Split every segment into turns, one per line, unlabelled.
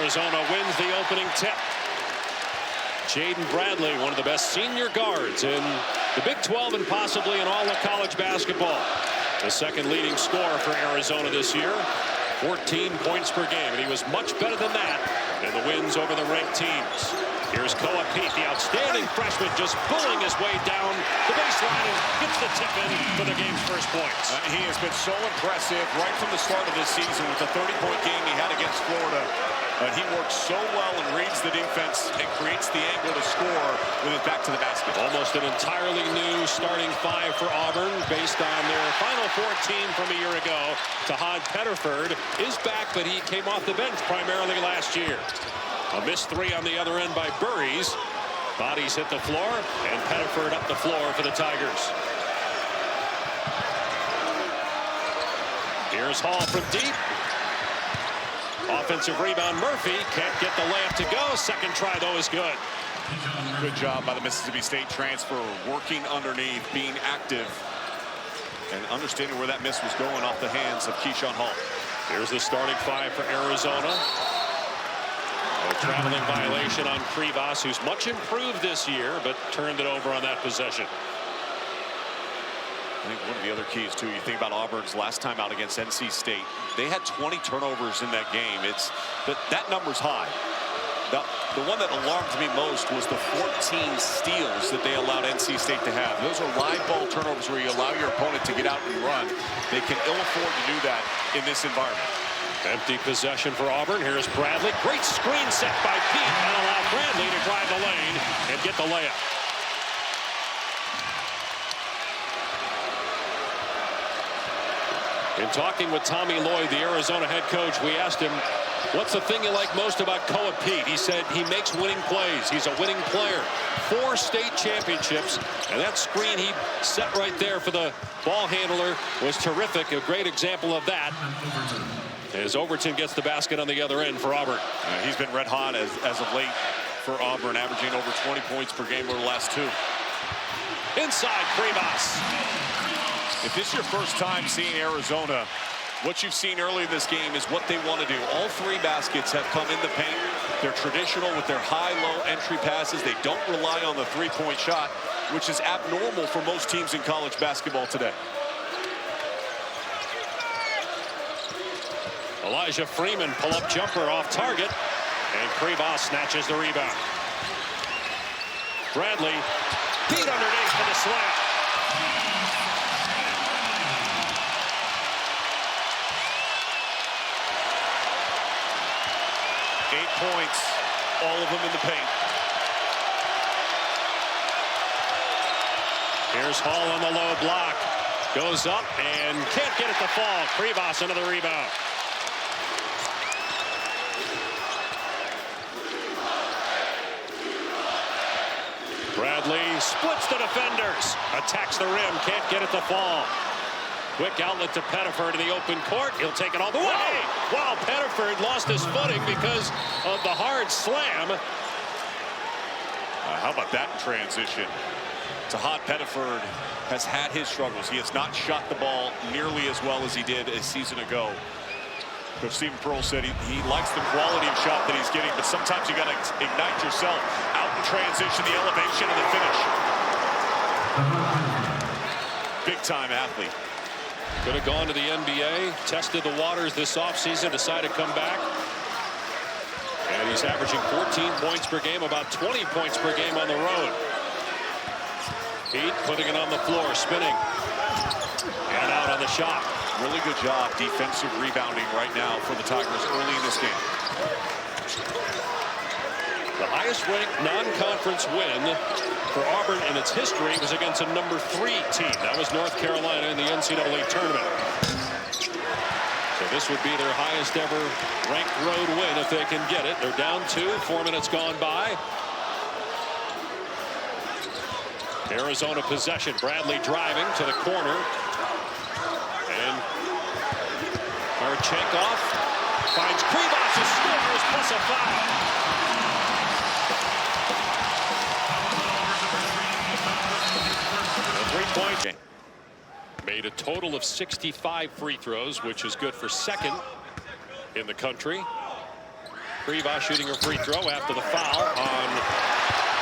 Arizona wins the opening tip. Jaden Bradley, one of the best senior guards in the Big 12 and possibly in all of college basketball. The second leading scorer for Arizona this year. 14 points per game, and he was much better than that in the wins over the ranked teams. Here's Koa Pete, the outstanding freshman, just pulling his way down the baseline and gets the tip in for the game's first points.
He has been so impressive right from the start of this season with the 30-point game he had against Florida. He works so well and reads the defense and creates the angle to score with his back to the basket.
Almost an entirely new starting five for Auburn based on their Final Four team from a year ago. Tahad Pettiford is back, but he came off the bench primarily last year. A missed three on the other end by Burries. Bodies hit the floor, and Pettiford up the floor for the Tigers. Here's Hall from deep. Offensive rebound. Murphy can't get the layup to go. Second try, though, is good.
Good job by the Mississippi State transfer, working underneath, being active, and understanding where that miss was going off the hands of Keyshawn Hall.
Here's the starting five for Arizona. A traveling violation on Krivas, who's much improved this year, but turned it over on that possession.
I think one of the other keys, too, you think about Auburn's last time out against NC State. They had 20 turnovers in that game. That number's high. The one that alarmed me most was the 14 steals that they allowed NC State to have. Those are live ball turnovers where you allow your opponent to get out and run. They can ill afford to do that in this environment.
Empty possession for Auburn. Here's Bradley. Great screen set by Pete and allow Bradley to drive the lane and get the layup. In talking with Tommy Lloyd, the Arizona head coach, we asked him, what's the thing you like most about Koa Pete? He said he makes winning plays. He's a winning player. 4 state championships, and that screen he set right there for the ball handler was terrific. A great example of that. As Overton gets the basket on the other end for Auburn.
He's been red hot as of late for Auburn, averaging over 20 points per game over the last 2.
Inside, Krivas.
If this is your first time seeing Arizona, what you've seen early in this game is what they want to do. All 3 baskets have come in the paint. They're traditional with their high-low entry passes. They don't rely on the 3-point shot, which is abnormal for most teams in college basketball today.
Elijah Freeman, pull-up jumper off target, and Krivas snatches the rebound. Bradley, Pete underneath for the slam.
Points, all of them in the paint.
Here's Hall on the low block. Goes up and can't get it to fall. Krivas another rebound. Bradley splits the defenders. Attacks the rim. Can't get it to fall. Quick outlet to Pettiford in the open court. He'll take it all the way. Wow, Pettiford lost his footing because of the hard slam.
How about that in transition? Tahad Pettiford has had his struggles. He has not shot the ball nearly as well as he did a season ago. Coach Stephen Pearl said he likes the quality of shot that he's getting, but sometimes you got to ignite yourself. Out in transition, the elevation and the finish. Big-time athlete.
Could have gone to the NBA, tested the waters this offseason, decided to come back. And he's averaging 14 points per game, about 20 points per game on the road. Pete putting it on the floor, spinning. And out on the shot.
Really good job defensive rebounding right now for the Tigers early in this game.
The highest-ranked non-conference win for Auburn in its history was against a number 3 team. That was North Carolina in the NCAA tournament. So this would be their highest ever ranked road win if they can get it. They're down 2, 4 minutes gone by. Arizona possession. Bradley driving to the corner. And Marchenkov finds Krivas, who scores, plus a foul. Point. Made a total of 65 free throws, which is good for second in the country. Krivas shooting a free throw after the foul on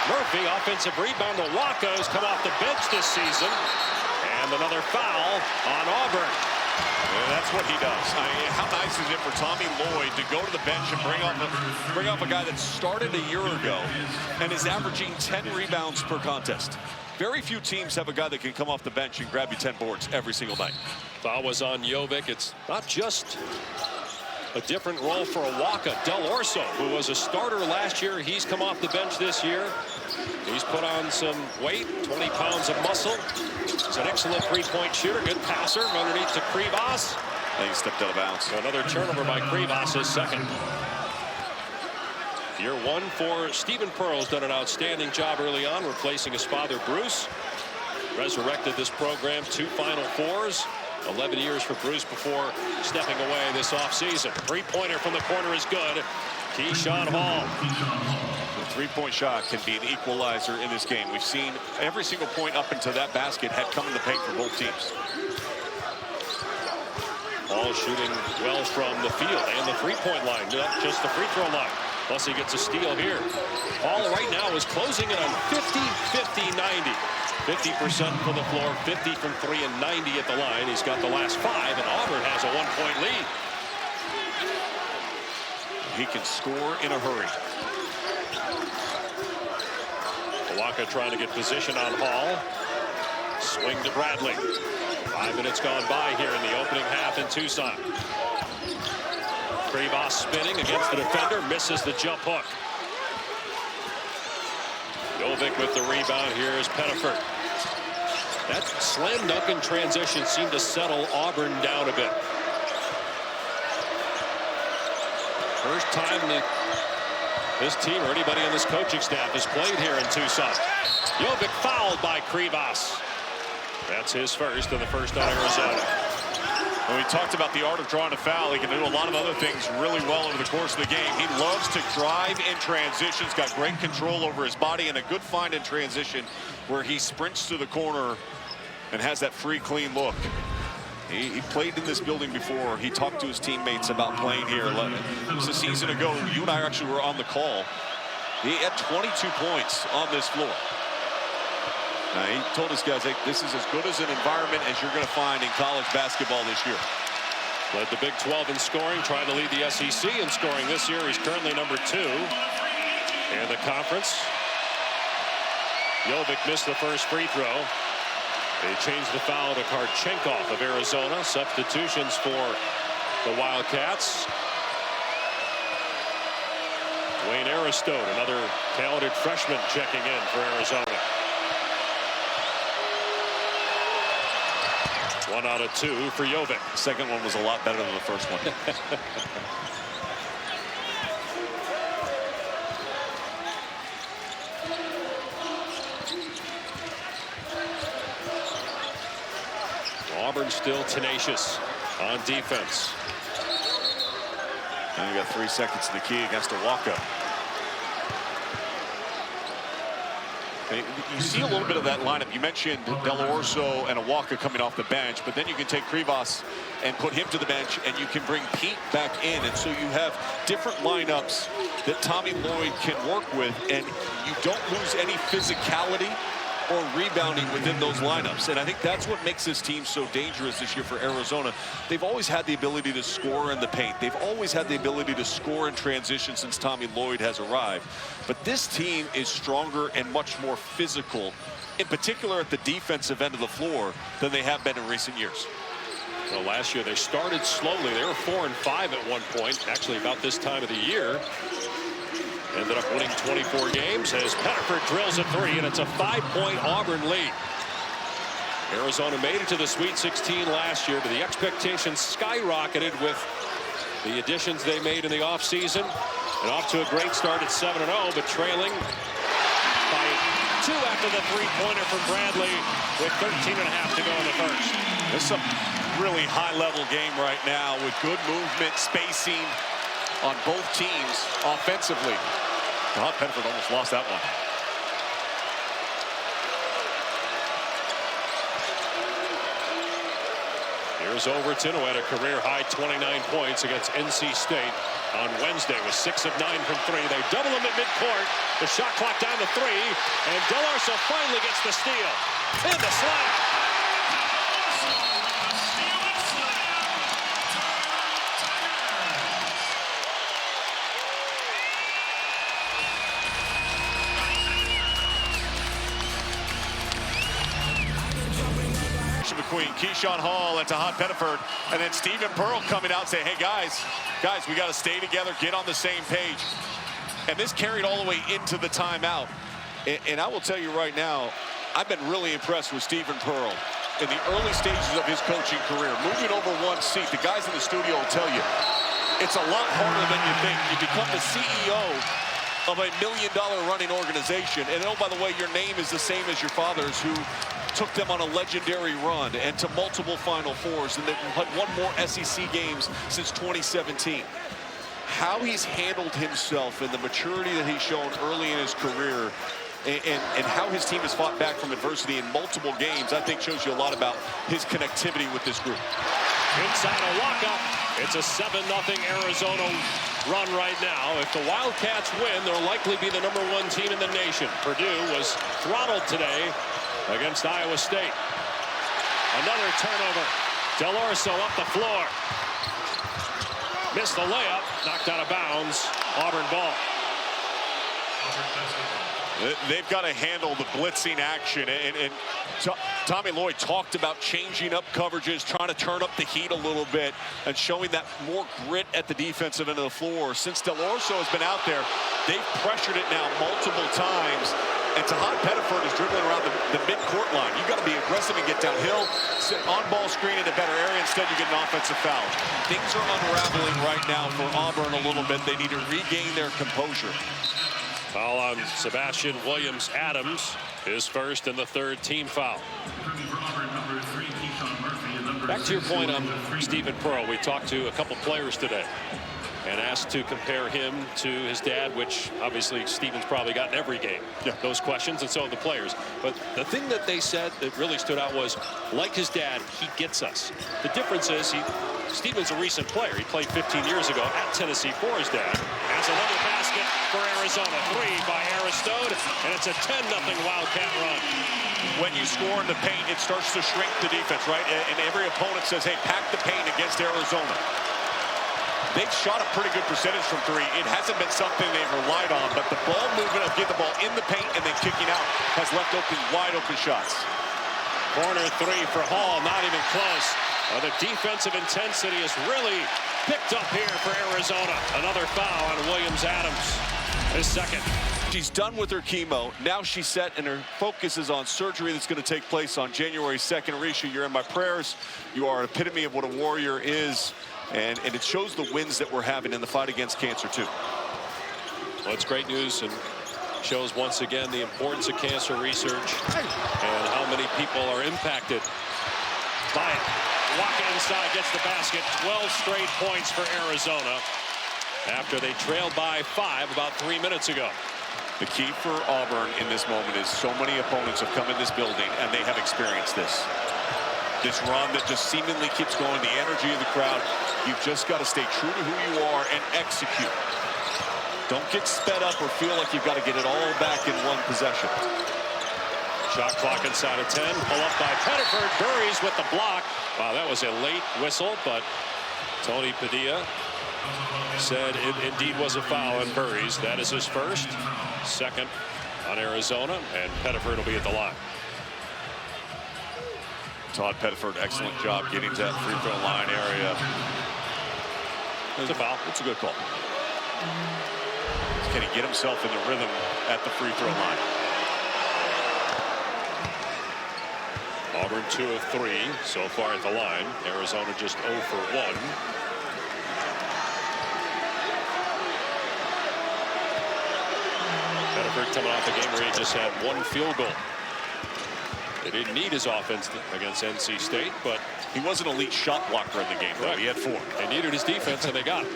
Murphy. Offensive rebound to Waka, who's come off the bench this season. And another foul on Auburn.
And that's what he does. I mean, how nice is it for Tommy Lloyd to go to the bench and bring off a guy that started a year ago and is averaging 10 rebounds per contest. Very few teams have a guy that can come off the bench and grab you 10 boards every single night.
Foul was on Jovic. It's not just a different role for Waka. Del Orso, who was a starter last year, he's come off the bench this year. He's put on some weight, 20 pounds of muscle. He's an excellent three-point shooter, good passer underneath to Krivas.
And he stepped out of bounds.
So another turnover by Krivas, his second. Year one for Stephen Pearl's done an outstanding job early on, replacing his father Bruce. Resurrected this program, 2 Final Fours. 11 years for Bruce before stepping away this offseason. Three-pointer from the corner is good. Keyshawn Hall.
The three-point shot can be an equalizer in this game. We've seen every single point up into that basket had come in the paint for both teams.
Hall shooting well from the field and the three-point line, not just the free throw line. Plus he gets a steal here. Hall right now is closing it on 50, 50, 90. 50% from the floor, 50 from 3 and 90 at the line. He's got the last 5, and Auburn has a 1-point lead.
He can score in a hurry.
Waka trying to get position on Hall. Swing to Bradley. 5 minutes gone by here in the opening half in Tucson. Krivas spinning against the defender, misses the jump hook. Jovic with the rebound. Here is Pettiford. That slam dunk in transition seemed to settle Auburn down a bit. First time that this team or anybody on this coaching staff has played here in Tucson. Jovic fouled by Krivas. That's his first and the first on Arizona.
When we talked about the art of drawing a foul, he can do a lot of other things really well over the course of the game. He loves to drive in transitions, got great control over his body, and a good find in transition where he sprints to the corner and has that free, clean look. He played in this building before. He talked to his teammates about playing here. It was a season ago. You and I actually were on the call. He had 22 points on this floor. Now, he told his guys, hey, this is as good as an environment as you're going to find in college basketball this year.
Led the Big 12 in scoring, trying to lead the SEC in scoring this year. He's currently number 2 in the conference. Jovic missed the first free throw. They changed the foul to Karchenkov of Arizona. Substitutions for the Wildcats. Wayne Aristode, another talented freshman, checking in for Arizona. 1 out of 2 for Jovic.
The second one was a lot better than the first one.
Auburn still tenacious on defense.
And you got 3 seconds in the key against Waka. You see a little bit of that lineup. You mentioned Del Orso and Waka coming off the bench, but then you can take Krivas and put him to the bench, and you can bring Pete back in. And so you have different lineups that Tommy Lloyd can work with, and you don't lose any physicality or rebounding within those lineups. And I think that's what makes this team so dangerous this year for Arizona. They've always had the ability to score in the paint. They've always had the ability to score in transition since Tommy Lloyd has arrived. But this team is stronger and much more physical, in particular at the defensive end of the floor, than they have been in recent years.
Well, last year they started slowly. They were 4 and 5 at one point, actually about this time of the year. Ended up winning 24 games as Pettiford drills a 3, and it's a 5-point Auburn lead. Arizona made it to the Sweet 16 last year, but the expectations skyrocketed with the additions they made in the offseason. And off to a great start at 7-0, but trailing by 2 after the three-pointer from Bradley with 13.5 to go in the first.
This is a really high-level game right now with good movement, spacing on both teams offensively. Todd Pettiford almost lost that one.
Here's Overton, who had a career-high 29 points against NC State on Wednesday, with 6 of 9 from 3. They double him at midcourt. The shot clock down to 3, and Del Arso finally gets the steal. And the slam.
Between Keyshawn Hall and Tahad Pettiford, and then Stephen Pearl coming out and saying, hey guys, we got to stay together, get on the same page. And this carried all the way into the timeout. And I will tell you right now, I've been really impressed with Stephen Pearl in the early stages of his coaching career. Moving over one seat, the guys in the studio will tell you, it's a lot harder than you think. You become the CEO of $1 million running organization. And oh, by the way, your name is the same as your father's, who took them on a legendary run and to multiple Final Fours, and they've had won more SEC games since 2017. How he's handled himself and the maturity that he's shown early in his career, and how his team has fought back from adversity in multiple games, I think shows you a lot about his connectivity with this group.
Inside a walk-up. It's a 7-0 Arizona run right now. If the Wildcats win, they'll likely be the #1 team in the nation. Purdue was throttled today against Iowa State. Another turnover. Del Arso up the floor. Missed the layup. Knocked out of bounds. Auburn ball.
They've got to handle the blitzing action, and Tommy Lloyd talked about changing up coverages, trying to turn up the heat a little bit, and showing that more grit at the defensive end of the floor. Since Del Arso has been out there, they've pressured it now multiple times, and Tahad Pettiford is dribbling around the mid-court line. You've got to be aggressive and get downhill, sit on-ball screen in a better area. Instead, you get an offensive foul. Things are unraveling right now for Auburn a little bit. They need to regain their composure.
Foul on Sebastian Williams-Adams, his first and the 3rd team foul. Back to your point on Stephen Pearl. We talked to a couple players today and asked to compare him to his dad, which obviously Stephen's probably gotten every game, those questions, and so have the players. But the thing that they said that really stood out was, like his dad, he gets us. The difference is Stephen's a recent player. He played 15 years ago at Tennessee for his dad. Has another basket for Arizona. 3 by Aristode, and it's a 10-0 Wildcat run.
When you score in the paint, it starts to shrink the defense, right? And every opponent says, hey, pack the paint against Arizona. They've shot a pretty good percentage from 3. It hasn't been something they've relied on, but the ball movement of getting the ball in the paint and then kicking out has left open wide open shots.
Corner 3 for Hall, not even close. The defensive intensity is really picked up here for Arizona. Another foul on Williams-Adams, his second.
She's done with her chemo. Now she's set, and her focus is on surgery that's going to take place on January 2nd. Risha, you're in my prayers. You are an epitome of what a warrior is, and it shows the wins that we're having in the fight against cancer, too.
Well, it's great news, and shows once again the importance of cancer research and how many people are impacted by it. Walking inside, gets the basket. 12 straight points for Arizona after they trailed by 5 about 3 minutes ago.
The key for Auburn in this moment is so many opponents have come in this building and they have experienced this. This run that just seemingly keeps going, the energy of the crowd. You've just got to stay true to who you are and execute. Don't get sped up or feel like you've got to get it all back in one possession.
Shot clock inside of 10. Pull up by Pettiford. Burries with the block. Wow, that was a late whistle, but Tony Padilla said it indeed was a foul on Burries. That is his first. Second on Arizona, and Pettiford will be at the line.
Todd Pettiford, excellent job getting to that free throw line area.
It's a foul.
It's a good call. Can he get himself in the rhythm at the free throw line?
Auburn 2 of 3 so far at the line. Arizona just 0 for 1. Pettiford coming off a game where he just had 1 field goal. They didn't need his offense against NC State, but
he was an elite shot blocker in the game, though. He had 4.
They needed his defense, and they got it.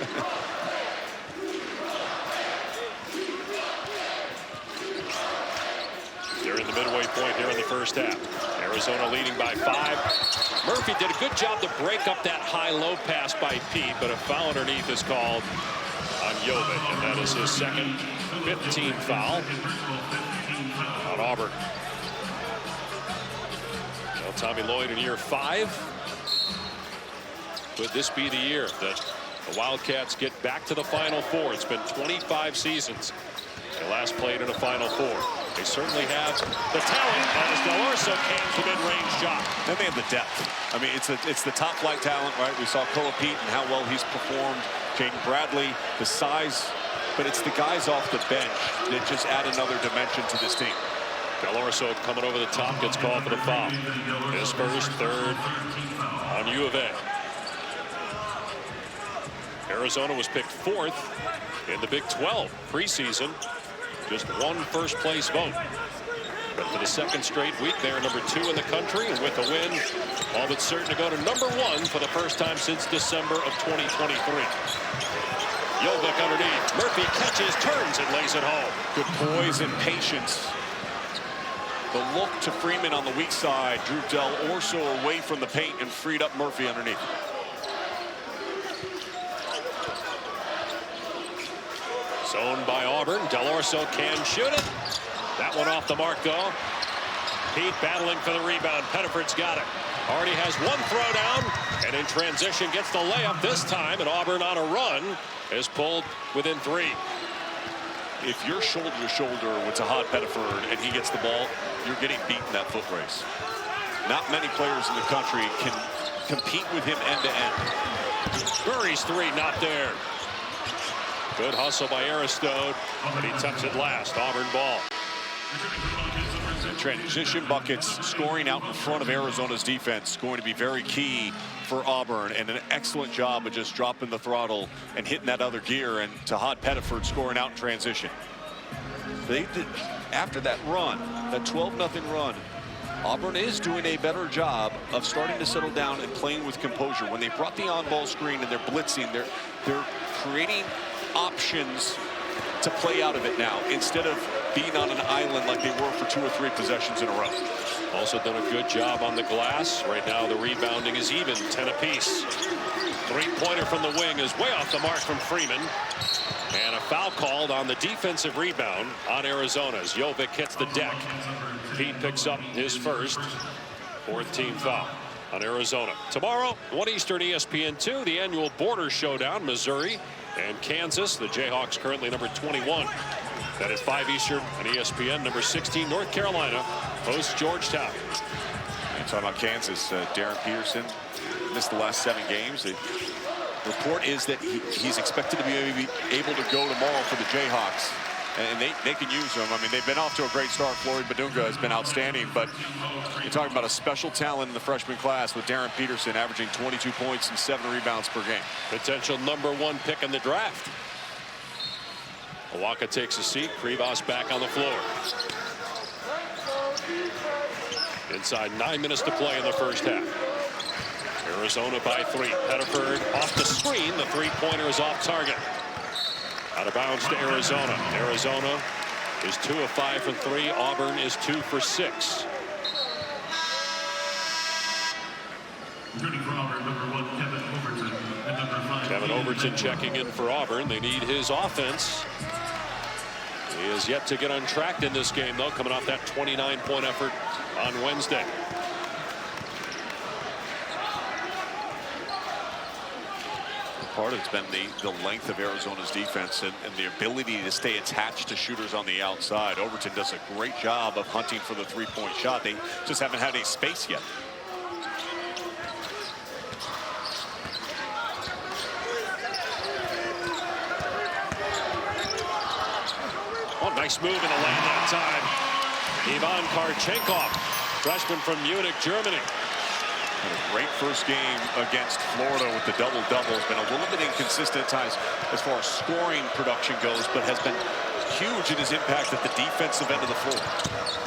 They're in the midway point here in the first half. Arizona leading by 5. Murphy did a good job to break up that high-low pass by Pete, but a foul underneath is called on Jovic, and that is his second 15th foul on Auburn. Well, Tommy Lloyd in year 5. Could this be the year that the Wildcats get back to the Final Four? It's been 25 seasons. They last played in a Final Four. They certainly have the talent as Del Orso cans the mid-range shot.
Then they have the depth. I mean, it's the top flight talent, right? We saw Koa Pete and how well he's performed. Jaden Bradley, the size, but it's the guys off the bench that just add another dimension to this team.
Del Orso coming over the top, gets called for the foul. His first, third on U of A. Arizona was picked 4th in the Big 12 preseason. Just one first-place vote. But for the second straight week, they're number 2 in the country, and with a win, all but certain to go to number 1 for the first time since December of 2023. Jovic underneath. Murphy catches, turns, and lays it home.
Good poise and patience. The look to Freeman on the weak side drew Del Orso away from the paint and freed up Murphy underneath.
Zoned by Auburn. Del Orso can shoot it. That one off the mark, though. Pete battling for the rebound. Pettiford's got it. Already has one throwdown, and in transition gets the layup this time, and Auburn on a run is pulled within 3.
If you're shoulder to shoulder with Tahad Pettiford and he gets the ball, you're getting beat in that foot race. Not many players in the country can compete with him end to end.
Murray's 3 not there. Good hustle by Aristode, but he touched it last. Auburn ball.
Transition buckets, scoring out in front of Arizona's defense, going to be very key for Auburn, and an excellent job of just dropping the throttle and hitting that other gear, and Tahad Pettiford scoring out in transition. They did, after that run, that 12-0 run, Auburn is doing a better job of starting to settle down and playing with composure. When they brought the on-ball screen and they're blitzing, they're creating options to play out of it now instead of being on an island like they were for 2 or 3 possessions in a row.
Also done a good job on the glass. Right now the rebounding is even, 10 apiece. 3-pointer from the wing is way off the mark from Freeman. And a foul called on the defensive rebound on Arizona as Jovic hits the deck. Pete picks up his first, 4th team foul on Arizona. Tomorrow, 1 Eastern, ESPN2, the annual border showdown, Missouri and Kansas. The Jayhawks currently number 21. That is 5 Eastern on ESPN. Number 16, North Carolina hosts Georgetown.
And talking about Kansas, Darren Peterson missed the last 7 games. The report is that he's expected to be able to go tomorrow for the Jayhawks. And they can use him. I mean, they've been off to a great start. Floyd Badunga has been outstanding, but you're talking about a special talent in the freshman class with Darren Peterson averaging 22 points and 7 rebounds per game.
Potential number 1 pick in the draft. Awaka takes a seat. Krivas back on the floor. Inside 9 minutes to play in the first half. Arizona by 3. Pettiford off the screen. The 3-pointer is off target. Out of bounds to Arizona. Arizona is 2 of 5 from 3. Auburn is 2 for 6. Kevin Overton checking in for Auburn. They need his offense. He is yet to get on track in this game, though, coming off that 29-point effort on Wednesday.
Part of it's been the length of Arizona's defense and the ability to stay attached to shooters on the outside. Overton does a great job of hunting for the 3-point shot. They just haven't had any space yet.
Oh, nice move in the lane that time. Ivan Karchenkov, freshman from Munich, Germany.
Had a great first game against Florida with the double-double. Has been a little bit inconsistent at times as far as scoring production goes, but has been huge in his impact at the defensive end of the floor.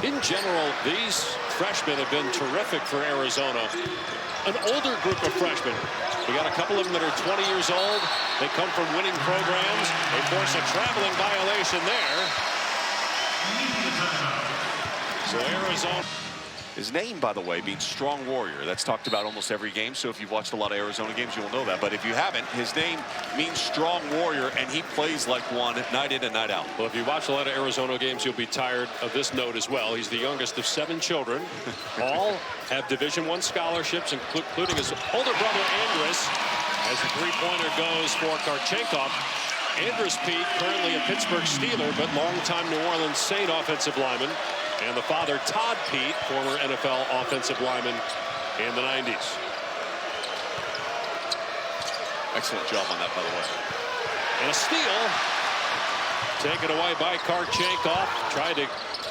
In general, these freshmen have been terrific for Arizona. An older group of freshmen. We got a couple of them that are 20 years old. They come from winning programs. They force a traveling violation there. So Arizona.
His name, by the way, means strong warrior. That's talked about almost every game. So if you've watched a lot of Arizona games, you'll know that. But if you haven't, his name means strong warrior, and he plays like one night in and night out.
Well, if you watch a lot of Arizona games, you'll be tired of this note as well. He's the youngest of 7 children. All have Division I scholarships, including his older brother, Andrus. As the three-pointer goes for Karchenkov. Andrus Pete, currently a Pittsburgh Steeler, but longtime New Orleans Saint offensive lineman. And the father, Todd Pete, former NFL offensive lineman in the 90s.
Excellent job on that, by the way.
And a steal. Taken away by Karchenkov. Tried to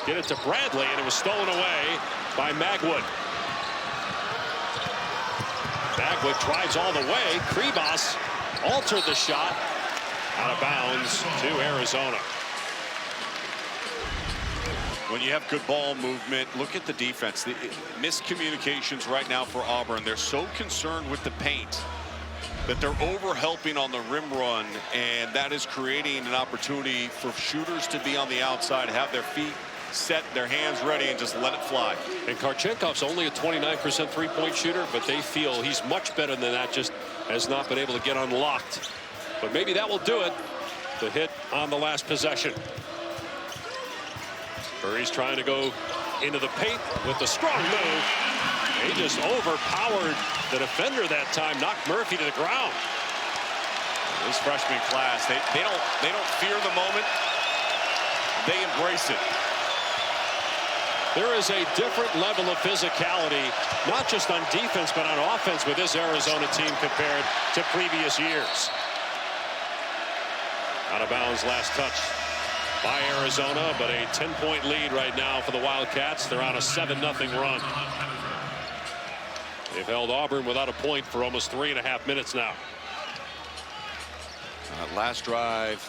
get it to Bradley, and it was stolen away by Magwood. Magwood drives all the way. Krivas altered the shot. Out of bounds to Arizona.
When you have good ball movement, look at the defense. The miscommunications right now for Auburn. They're so concerned with the paint that they're over-helping on the rim run, and that is creating an opportunity for shooters to be on the outside, have their feet set, their hands ready, and just let it fly.
And Karchenkov's only a 29% three-point shooter, but they feel he's much better than that, just has not been able to get unlocked. But maybe that will do it. The hit on the last possession. Murray's trying to go into the paint with the strong move. He just overpowered the defender that time, knocked Murphy to the ground.
This freshman class, they don't fear the moment. They embrace it.
There is a different level of physicality, not just on defense, but on offense with this Arizona team compared to previous years. Out of bounds, last touch by Arizona, but a 10-point lead right now for the Wildcats. They're on a 7-0 run. They've held Auburn without a point for almost 3.5 minutes now.
Last drive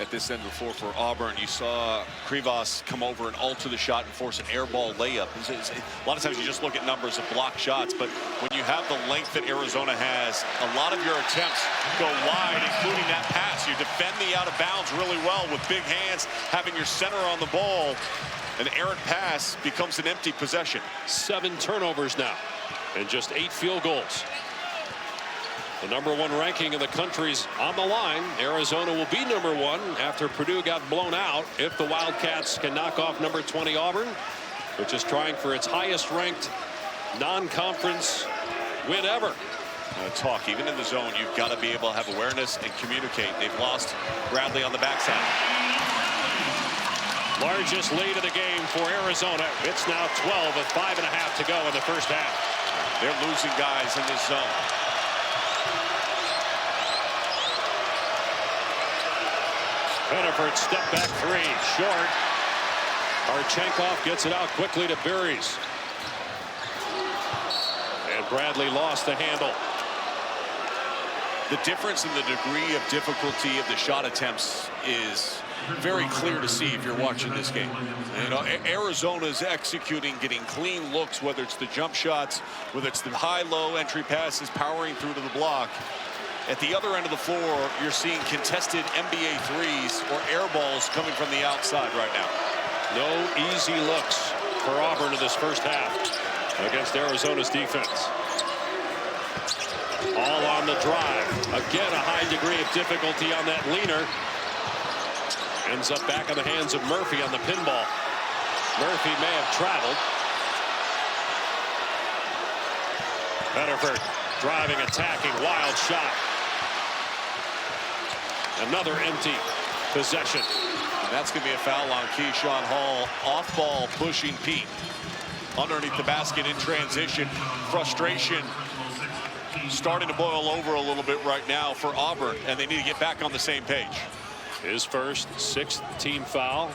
at this end of the floor for Auburn, you saw Krivas come over and alter the shot and force an air ball layup. A lot of times you just look at numbers of block shots, but when you have the length that Arizona has, a lot of your attempts go wide, including that pass. You defend the out of bounds really well with big hands, having your center on the ball. An errant pass becomes an empty possession. 7
turnovers now and just 8 field goals. The #1 ranking in the country's on the line. Arizona will be #1 after Purdue got blown out if the Wildcats can knock off #20 Auburn, which is trying for its highest ranked non-conference win ever.
Talk, even in the zone, you've got to be able to have awareness and communicate. They've lost Bradley on the backside.
Largest lead of the game for Arizona. It's now 12 with 5.5 to go in the first half.
They're losing guys in this zone.
Pettiford step back 3, short. Karchenkov gets it out quickly to Burries. And Bradley lost the handle.
The difference in the degree of difficulty of the shot attempts is very clear to see if you're watching this game. You know, Arizona's executing, getting clean looks, whether it's the jump shots, whether it's the high-low entry passes, powering through to the block. At the other end of the floor, you're seeing contested NBA threes or air balls coming from the outside right now.
No easy looks for Auburn in this first half against Arizona's defense. All on the drive. Again, a high degree of difficulty on that leaner. Ends up back in the hands of Murphy on the pinball. Murphy may have traveled. Pettiford driving, attacking, wild shot. Another empty possession.
And that's going to be a foul on Keyshawn Hall. Off ball pushing Pete. Underneath the basket in transition. Frustration starting to boil over a little bit right now for Auburn, and they need to get back on the same page.
His first 6th team foul.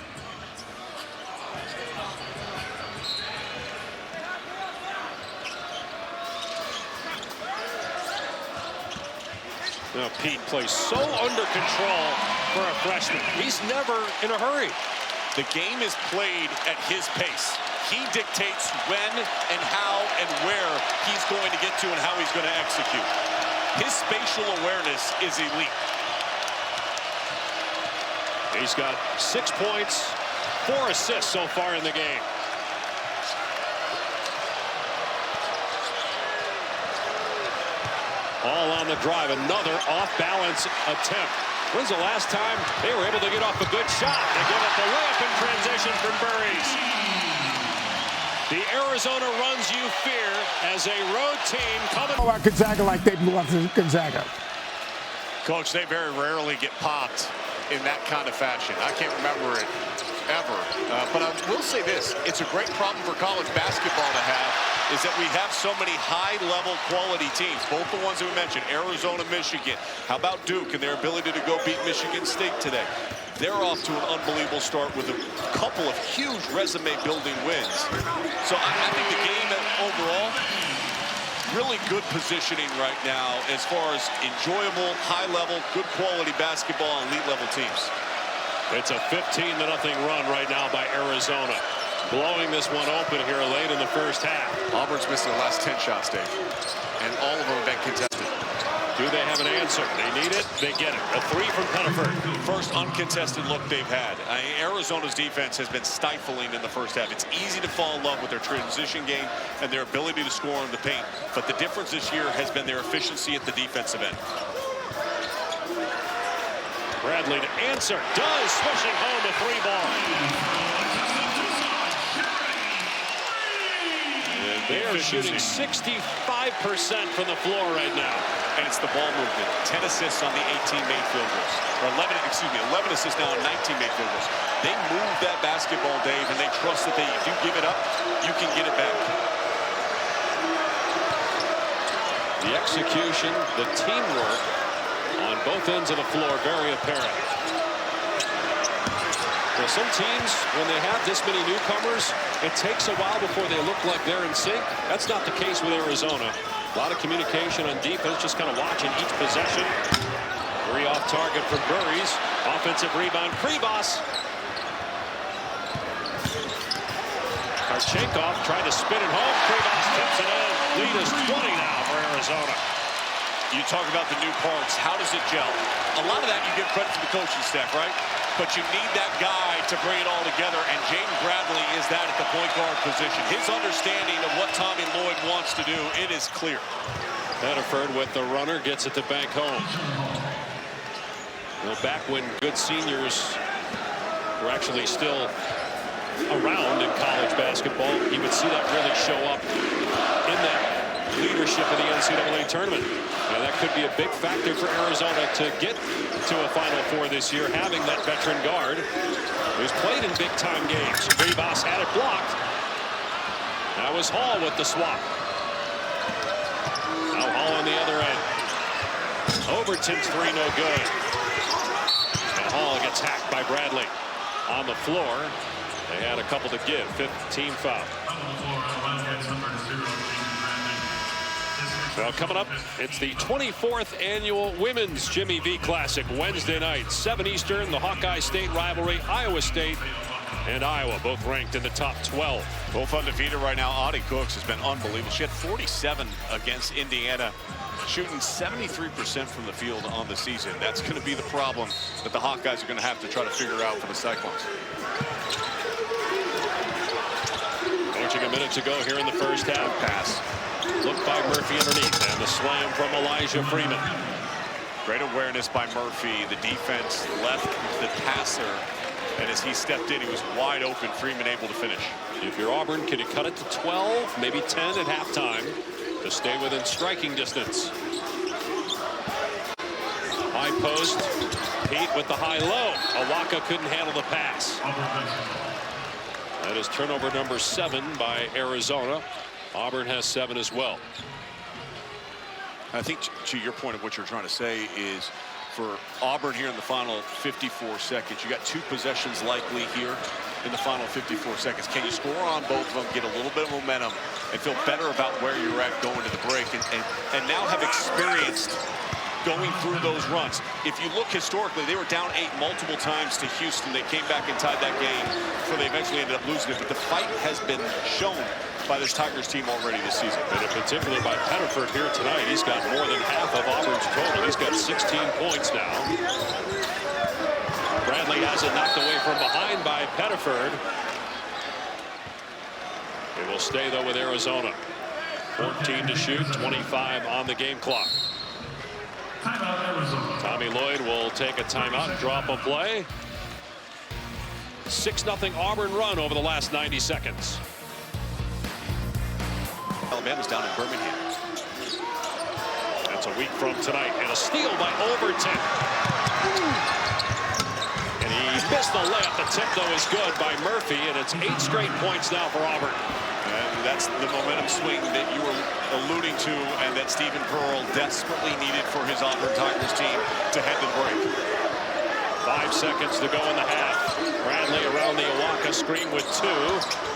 Now Pete plays so under control for a freshman. He's never in a hurry.
The game is played at his pace. He dictates when and how and where he's going to get to and how he's going to execute. His spatial awareness is elite.
He's got 6 points, 4 assists so far in the game. Hall on the drive. Another off-balance attempt. When's the last time they were able to get off a good shot? They give up the layup in transition from Burries. The Arizona runs you fear as a road team coming.
About Gonzaga like they blew up Gonzaga.
Coach, they very rarely get popped in that kind of fashion. I can't remember it ever. But I will say this. It's a great problem for college basketball to have, is that we have so many high-level quality teams, both the ones that we mentioned, Arizona, Michigan. How about Duke and their ability to go beat Michigan State today? They're off to an unbelievable start with a couple of huge resume-building wins. So I think the game overall, really good positioning right now as far as enjoyable, high-level, good quality basketball and elite-level teams.
It's a 15-0 run right now by Arizona. Blowing this one open here late in the first half.
Auburn's missed their last 10 shots, Dave. And all of them have been contested.
Do they have an answer? They need it. They get it. A three from Pettiford.
First uncontested look they've had. Arizona's defense has been stifling in the first half. It's easy to fall in love with their transition game and their ability to score in the paint. But the difference this year has been their efficiency at the defensive end.
Bradley to answer. Does, swishing home a three ball. They are shooting 65% from the floor right now.
And it's the ball movement. 10 assists on the 18 made field goals. Or 11 assists now on 19 made field goals. They move that basketball, Dave, and they trust that if you give it up, you can get it back.
The execution, the teamwork on both ends of the floor, very apparent. Well, some teams, when they have this many newcomers, it takes a while before they look like they're in sync. That's not the case with Arizona. A lot of communication on defense, just kind of watching each possession. Three off target for Burries. Offensive rebound, Kribas. Karchenkov tried to spin it home. Kribas tips it in. Lead is 20 now for Arizona.
You talk about the new parts. How does it gel? A lot of that you give credit to the coaching staff, right? But you need that guy to bring it all together, and Jaden Bradley is that at the point guard position. His understanding of what Tommy Lloyd wants to do, it is clear.
Pettiford with the runner gets it to bank home. Well, back when good seniors were actually still around in college basketball, you would see that really show up in that leadership of the NCAA tournament. And that could be a big factor for Arizona to get to a Final Four this year, having that veteran guard who's played in big-time games. Kribas had it blocked. That was Hall with the swap. Now Hall on the other end. Overton's three, no good. And Hall gets hacked by Bradley. On the floor, they had a couple to give. 15 foul. Well, coming up, it's the 24th annual Women's Jimmy V Classic. Wednesday night, 7 Eastern, the Hawkeye State rivalry. Iowa State and Iowa, both ranked in the top 12.
Both undefeated right now. Audie Cooks has been unbelievable. She had 47 against Indiana, shooting 73% from the field on the season. That's going to be the problem that the Hawkeyes are going to have to try to figure out for the Cyclones.
Coaching a minute to go here in the first half.
Pass.
Look by Murphy underneath, and the slam from Elijah Freeman.
Great awareness by Murphy. The defense left the passer, and as he stepped in, he was wide open. Freeman able to finish.
If you're Auburn, can you cut it to 12, maybe 10 at halftime to stay within striking distance? High post, Pete with the high-low. Awaka couldn't handle the pass. That is turnover number 7 by Arizona. Auburn has 7 as well.
I think to your point of what you're trying to say is for Auburn here in the final 54 seconds, you got 2 possessions likely here in the final 54 seconds. Can you score on both of them, get a little bit of momentum, and feel better about where you're at going to the break, and now have experienced going through those runs? If you look historically, they were down 8 multiple times to Houston. They came back and tied that game before they eventually ended up losing it. But the fight has been shown by this Tigers team already this season.
And in particular by Pettiford here tonight. He's got more than half of Auburn's total. He's got 16 points now. Bradley has it knocked away from behind by Pettiford. It will stay, though, with Arizona. 14 to shoot, 25 on the game clock. Tommy Lloyd will take a timeout, drop a play. 6-0 Auburn run over the last 90 seconds.
Alabama's down in Birmingham.
That's a week from tonight, and a steal by Overton. And he missed the layup. The tip, though, is good by Murphy, and it's 8 straight points now for Auburn.
And that's the momentum swing that you were alluding to, and that Stephen Pearl desperately needed for his Auburn Tigers team to head the break.
5 seconds to go in the half. Bradley around the Awaka screen with 2,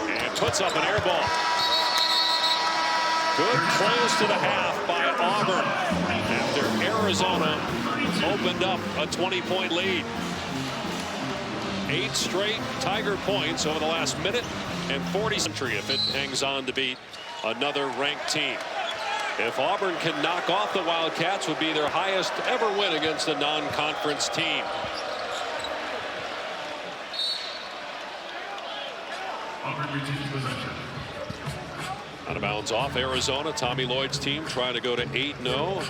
and puts up an air ball. Good close to the half by Auburn after Arizona opened up a 20-point lead. 8 straight Tiger points over the last minute and 40 century if it hangs on to beat another ranked team. If Auburn can knock off the Wildcats, would be their highest ever win against a non-conference team. Out of bounds off Arizona. Tommy Lloyd's team trying to go to 8-0.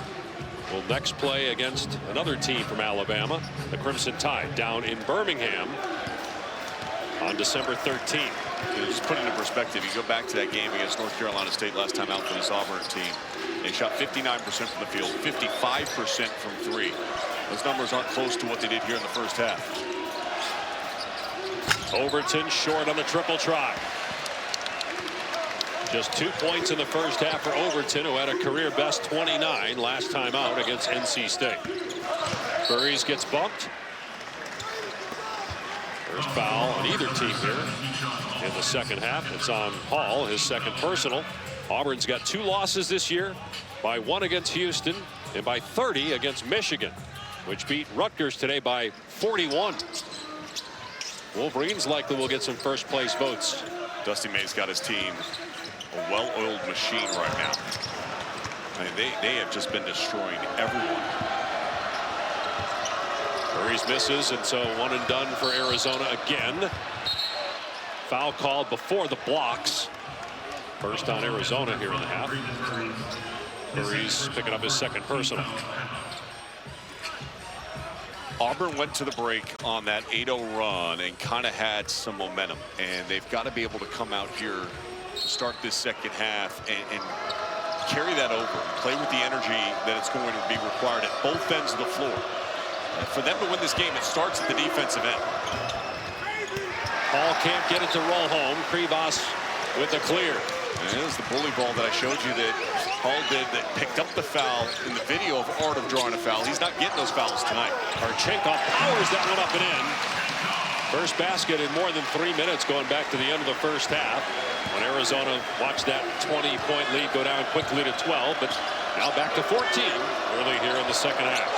Will next play against another team from Alabama, the Crimson Tide, down in Birmingham on December 13th.
Just put it in perspective, you go back to that game against North Carolina State last time out for this Auburn team. They shot 59% from the field, 55% from 3. Those numbers aren't close to what they did here in the first half.
Overton short on the triple try. Just 2 points in the first half for Overton, who had a career best 29 last time out against NC State. Burries gets bumped. First foul on either team here in the second half. It's on Hall, his second personal. Auburn's got 2 losses this year, by 1 against Houston and by 30 against Michigan, which beat Rutgers today by 41. Wolverines likely will get some first place votes.
Dusty May's got his team a well-oiled machine right now. I mean, they have just been destroying everyone.
Burries misses, and so 1 and done for Arizona again. Foul called before the blocks. First on Arizona here in the half. Burries picking up his second personal.
Auburn went to the break on that 8-0 run and kind of had some momentum, and they've got to be able to come out here to start this second half and carry that over, play with the energy that it's going to be required at both ends of the floor. And for them to win this game, it starts at the defensive end.
Hall can't get it to roll home. Krivas with the clear.
And there's the bully ball that I showed you that Hall did that picked up the foul in the video of Art of drawing a foul. He's not getting those fouls tonight.
Archenko powers that one up and in. First basket in more than 3 minutes going back to the end of the first half. When Arizona watched that 20-point lead go down quickly to 12, but now back to 14 early here in the second half.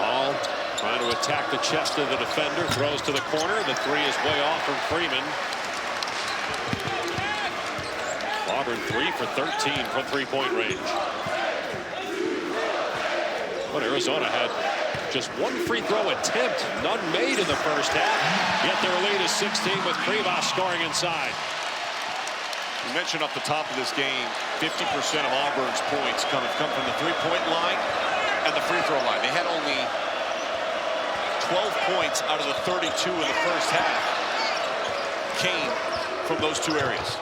Hall trying to attack the chest of the defender, throws to the corner. The 3 is way off from Freeman. Auburn 3 for 13 from 3-point range. But Arizona had just 1 free throw attempt, none made in the first half. Yet their lead is 16 with Krivas scoring inside.
You mentioned up the top of this game, 50% of Auburn's points come from the 3-point line and the free throw line. They had only 12 points out of the 32 in the first half came from those 2 areas.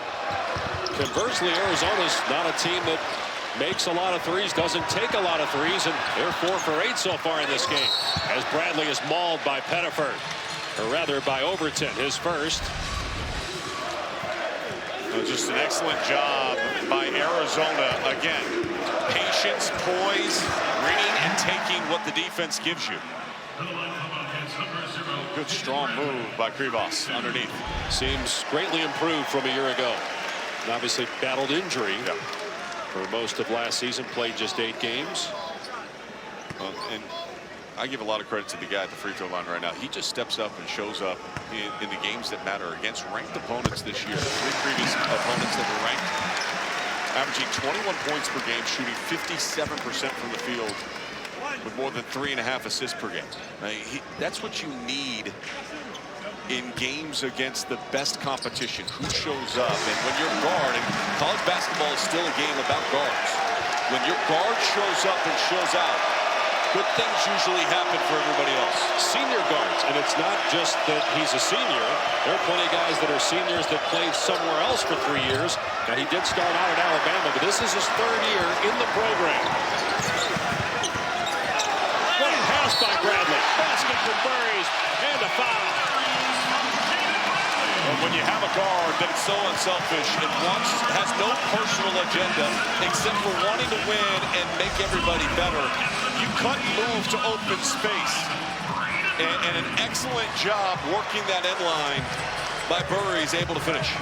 Conversely, Arizona's not a team that makes a lot of threes, doesn't take a lot of threes, and they're 4 for 8 so far in this game, as Bradley is mauled by Pettiford, or rather by Overton, his first.
Just an excellent job by Arizona. Again, patience, poise, reading and taking what the defense gives you. Good strong move by Krivas underneath.
Seems greatly improved from a year ago. And obviously battled injury.
Yeah.
For most of last season, played just 8 games.
And I give a lot of credit to the guy at the free throw line right now. He just steps up and shows up in the games that matter against ranked opponents this year. 3 previous opponents that were ranked, averaging 21 points per game, shooting 57% from the field with more than 3.5 assists per game. That's what you need in games against the best competition. Who shows up? And when your guard, and college basketball is still a game about guards. When your guard shows up and shows out, good things usually happen for everybody else.
Senior guards, and it's not just that he's a senior. There are plenty of guys that are seniors that played somewhere else for 3 years. Now, he did start out at Alabama, but this is his 3rd year in the program. What a pass by Bradley. Basket for Burries, and a foul.
And when you have a guard that is so unselfish and has no personal agenda except for wanting to win and make everybody better, you cut and move to open space. And an excellent job working that end line by Burries, able to finish.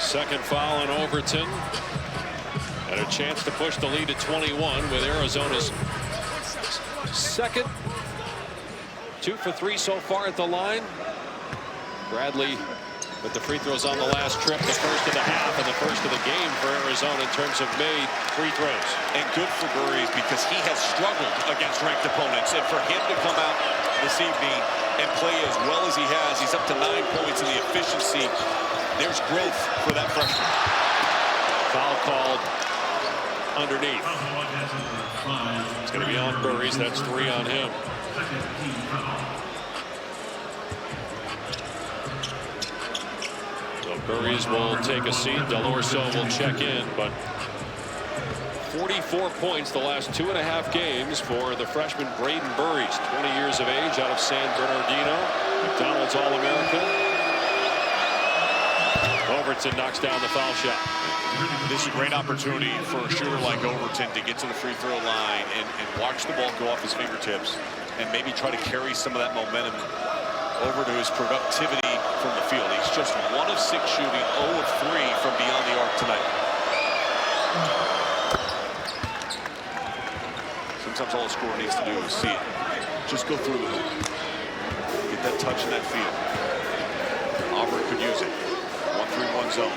Second foul on Overton. And a chance to push the lead to 21 with Arizona's second. 2 for 3 so far at the line. Bradley with the free throws on the last trip, the first of the half and the first of the game for Arizona in terms of made free throws.
And good for Burries because he has struggled against ranked opponents. And for him to come out this evening and play as well as he has, he's up to 9 points in the efficiency. There's growth for that freshman.
Foul called underneath. It's going to be on Burries. That's 3 on him. Burries will take a seat. Del Orso will check in, but 44 points the last 2.5 games for the freshman Braden Burries, 20 years of age, out of San Bernardino, McDonald's All-American. Overton knocks down the foul shot.
This is a great opportunity for a shooter like Overton to get to the free throw line and watch the ball go off his fingertips and maybe try to carry some of that momentum over to his productivity from the field. He's just 1 of 6 shooting, 0 of 3 from beyond the arc tonight. Sometimes all a scorer needs to do is see it. Just go through the hoop. Get that touch in that field. Auburn could use it. 1-3-1 zone.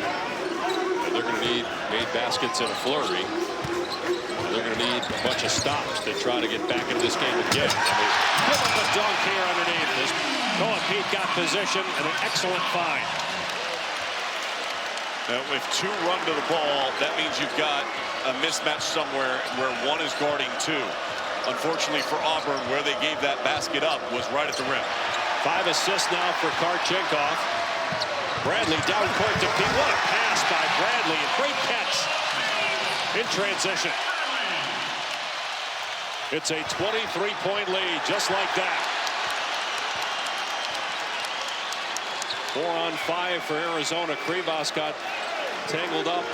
And they're going to need made baskets in a flurry. And they're going to need a bunch of stops to try to get back into this game again. I mean, give up a dunk here underneath this. Noah Pete got position and an excellent find.
Now, if 2 run to the ball, that means you've got a mismatch somewhere where 1 is guarding 2. Unfortunately for Auburn, where they gave that basket up was right at the rim.
5 assists now for Karchenkov. Bradley down court to Pete. What a pass by Bradley. A great catch in transition. It's a 23-point lead, just like that. 4 on 5 for Arizona. Krivas got tangled up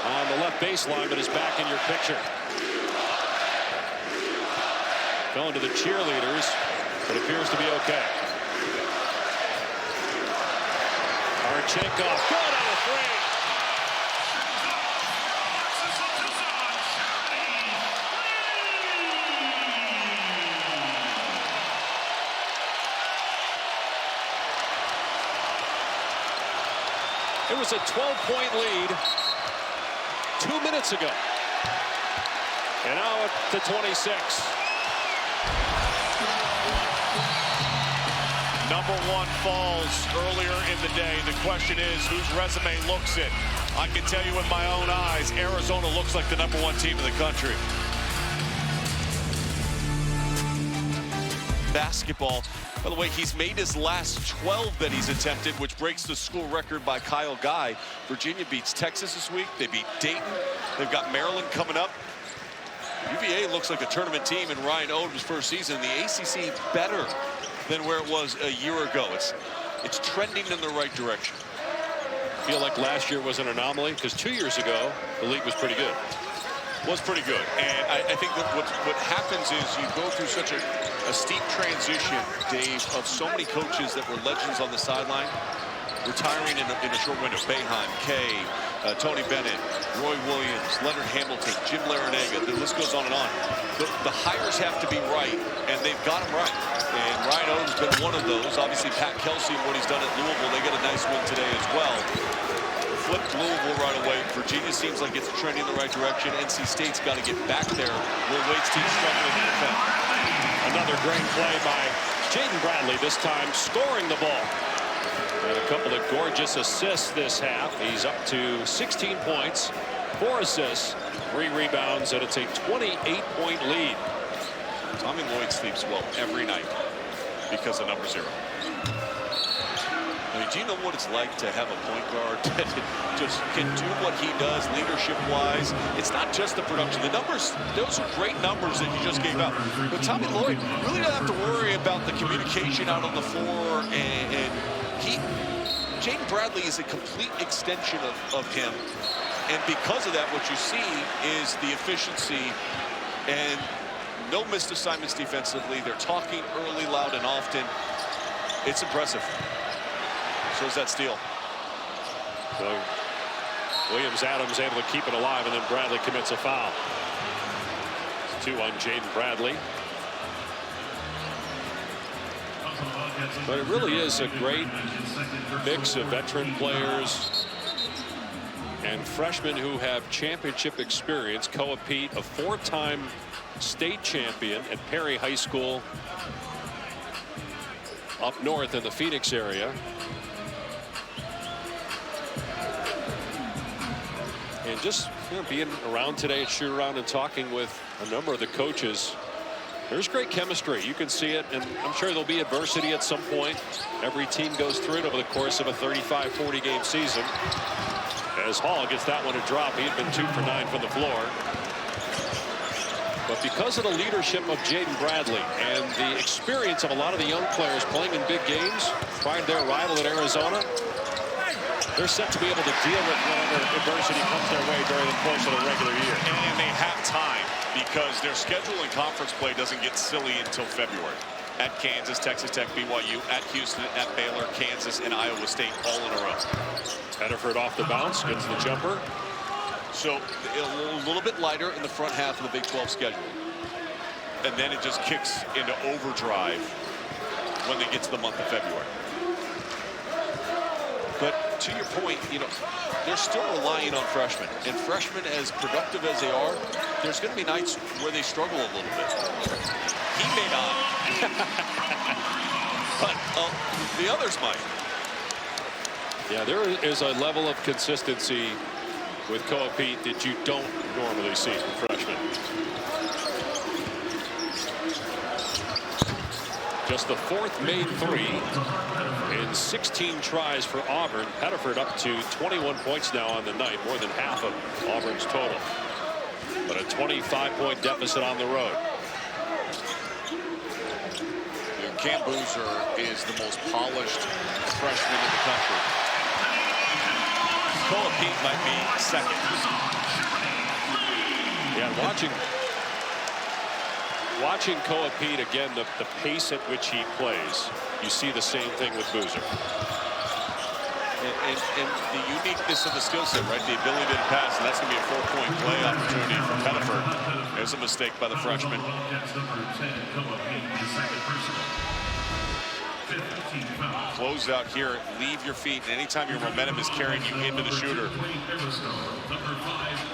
on the left baseline, but is back in your picture. Going to the cheerleaders, but appears to be okay. Karchenkov, good on a 3. It was a 12-point lead 2 minutes ago. And now to 26.
Number 1 falls earlier in the day. The question is, whose resume looks it? I can tell you with my own eyes, Arizona looks like the number 1 team in the country. Basketball. By the way, he's made his last 12 that he's attempted, which breaks the school record by Kyle Guy. Virginia beats Texas this week. They beat Dayton. They've got Maryland coming up. UVA looks like a tournament team in Ryan Odom's first season. The ACC better than where it was a year ago. It's trending in the right direction.
Feel like last year was an anomaly because 2 years ago the league was pretty good.
Was pretty good, and I think that what happens is you go through such a steep transition, Dave, of so many coaches that were legends on the sideline, retiring in a short window. Boeheim, Kay, Tony Bennett, Roy Williams, Leonard Hamilton, Jim Larinaga. The list goes on and on. The hires have to be right, and they've got them right. And Ryan Odom's been one of those. Obviously, Pat Kelsey and what he's done at Louisville, they get a nice win today as well. Flipped Louisville right away. Virginia seems like it's trending in the right direction. NC State's got to get back there. Will Wade's team struggling to defend.
Another great play by Jaden Bradley this time scoring the ball. And a couple of gorgeous assists this half. He's up to 16 points, 4 assists, 3 rebounds, and it's a 28-point lead.
Tommy Lloyd sleeps well every night because of number 0. I mean, do you know what it's like to have a point guard that just can do what he does leadership-wise? It's not just the production. The numbers, those are great numbers that you just gave out. But Tommy Lloyd really doesn't have to worry about the communication out on the floor. And Jaden Bradley is a complete extension of him. And because of that, what you see is the efficiency and no missed assignments defensively. They're talking early, loud, and often. It's impressive. Shows that steal.
So Williams-Adams able to keep it alive, and then Bradley commits a foul. It's 2 on Jaden Bradley. But it really is a great mix of veteran players and freshmen who have championship experience. Koa Pete, a 4-time state champion at Perry High School up north in the Phoenix area. And just being around today at shoot around and talking with a number of the coaches, there's great chemistry. You can see it, and I'm sure there'll be adversity at some point. Every team goes through it over the course of a 35-40 game season. As Hall gets that one to drop, he had been 2 for 9 from the floor. But because of the leadership of Jaden Bradley and the experience of a lot of the young players playing in big games prior to their arrival at Arizona, they're set to be able to deal with whatever adversity comes their way during the course of the regular year.
And they have time because their schedule and conference play doesn't get silly until February. At Kansas, Texas Tech, BYU, at Houston, at Baylor, Kansas, and Iowa State all in a row.
Pettiford off the bounce, gets the jumper.
So a little bit lighter in the front half of the Big 12 schedule. And then it just kicks into overdrive when they get to the month of February. But to your point, they're still relying on freshmen. And freshmen, as productive as they are, there's going to be nights where they struggle a little bit. He may not. But the others might.
Yeah, there is a level of consistency with Koa Pete that you don't normally see from freshmen. Just the 4th made 3 in 16 tries for Auburn. Pettiford up to 21 points now on the night, more than half of Auburn's total. But a 25-point deficit on the road.
Cam Boozer is the most polished freshman in the country. Koa Pete might be second.
Yeah, watching Koa Pete again, the pace at which he plays, you see the same thing with Boozer.
And the uniqueness of the skill set, right? The ability to pass, and that's going to be a 4-point play opportunity for Pettiford. There's a mistake by the freshman. Close out here, leave your feet, and anytime your momentum is carrying you into the shooter,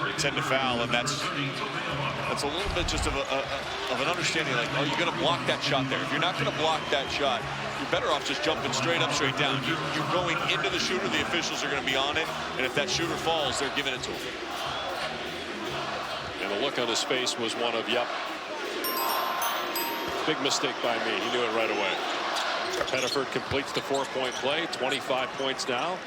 you tend to foul, and that's a little bit just of an understanding, like, are you going to block that shot there? If you're not going to block that shot, you're better off just jumping straight up, straight down. You're going into the shooter, the officials are going to be on it, and if that shooter falls, they're giving it to him.
And the look on his face was one of, yep, big mistake by me. He knew it right away. Pettiford completes the 4-point play, 25 points now.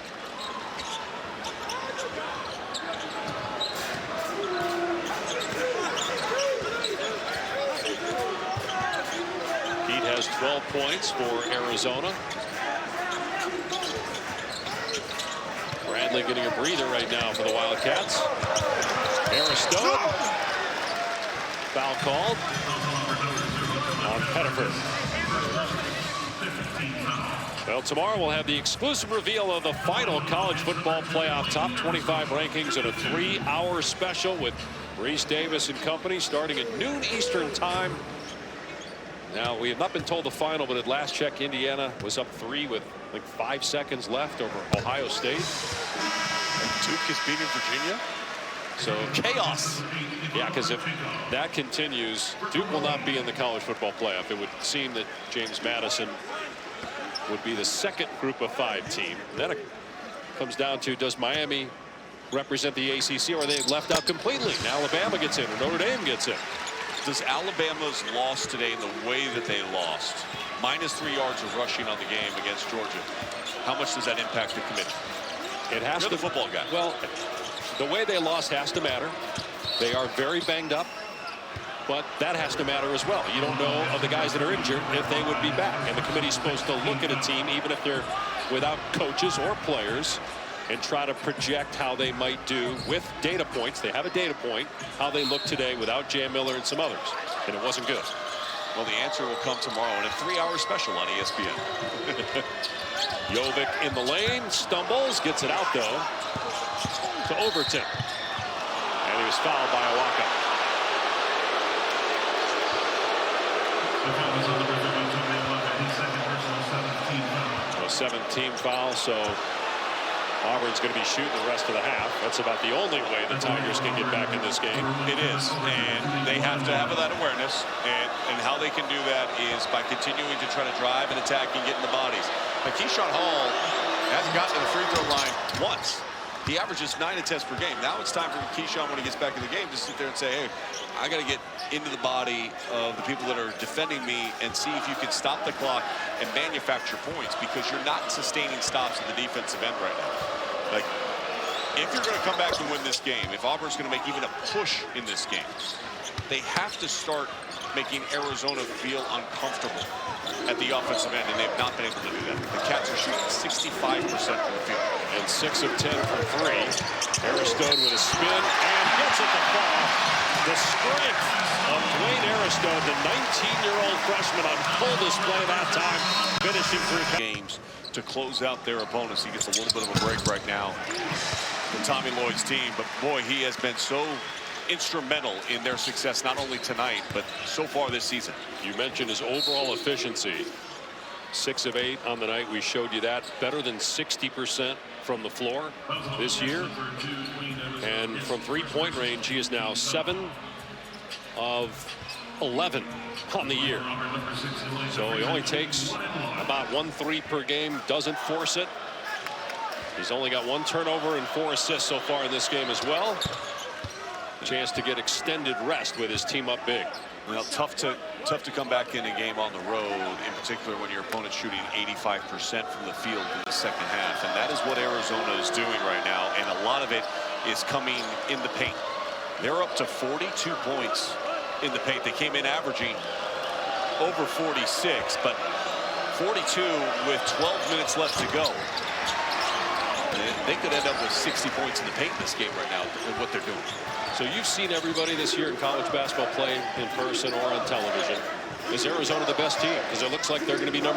Pete has 12 points for Arizona. Bradley getting a breather right now for the Wildcats. Aristotle. Foul called on Pettiford. Well, tomorrow we'll have the exclusive reveal of the final college football playoff top 25 rankings in a 3-hour special with Reese Davis and company starting at noon Eastern time. Now, we have not been told the final, but at last check, Indiana was up 3 with like 5 seconds left over Ohio State.
And Duke is beating Virginia.
So
Chaos.
yeah, because if that continues, Duke will not be in the college football playoff. It would seem that James Madison would be the second group of 5 team. And then it comes down to, does Miami represent the ACC, or are they left out completely? And Alabama gets in, or Notre Dame gets in.
Does Alabama's loss today, in the way that they lost, -3 yards of rushing on the game against Georgia, how much does that impact the committee?
It has
You're
to.
the football guy.
Well, the way they lost has to matter. They are very banged up, but that has to matter as well. You don't know of the guys that are injured if they would be back, and the committee's supposed to look at a team, even if they're without coaches or players, and try to project how they might do with data points. They have a data point, how they look today without Jam Miller and some others, and it wasn't good.
Well, the answer will come tomorrow in a 3-hour special on ESPN.
Jovic in the lane, stumbles, gets it out though to Overton, and he was fouled by Awaka. A 17 foul, so Auburn's going to be shooting the rest of the half. That's about the only way the Tigers can get back in this game.
It is, and they have to have that awareness, and how they can do that is by continuing to try to drive and attack and get in the bodies. Like Keyshawn Hall hasn't gotten to the free throw line once. He averages 9 attempts per game. Now it's time for Keyshawn, when he gets back in the game, to sit there and say, hey, I got to get into the body of the people that are defending me and see if you can stop the clock and manufacture points, because you're not sustaining stops at the defensive end right now. Like, if you're going to come back and win this game, if Auburn's going to make even a push in this game, they have to start making Arizona feel uncomfortable at the offensive end, and they've not been able to do that. The Cats are shooting 65% from the field.
And 6 of 10 from 3. Aristode with a spin and gets it to fall. The strength of Dwayne Aristode, the 19-year-old freshman, on full display that time, finishing 3
games to close out their opponents. He gets a little bit of a break right now for Tommy Lloyd's team, but boy, he has been so instrumental in their success, not only tonight, but so far this season.
You mentioned his overall efficiency. 6 of 8 on the night. We showed you that. Better than 60% from the floor this year. And from 3-point range, he is now 7 of 11 on the year. So he only takes about 1 3 per game, doesn't force it. He's only got 1 turnover and 4 assists so far in this game as well. Chance to get extended rest with his team up big.
Well, tough to come back in a game on the road, in particular when your opponent's shooting 85% from the field in the second half. And that is what Arizona is doing right now, and a lot of it is coming in the paint. They're up to 42 points in the paint. They came in averaging over 46, but 42 with 12 minutes left to go. They could end up with 60 points in the paint in this game right now with what they're doing.
So you've seen everybody this year in college basketball play in person or on television. Is Arizona the best team? Because it looks like they're going to be #1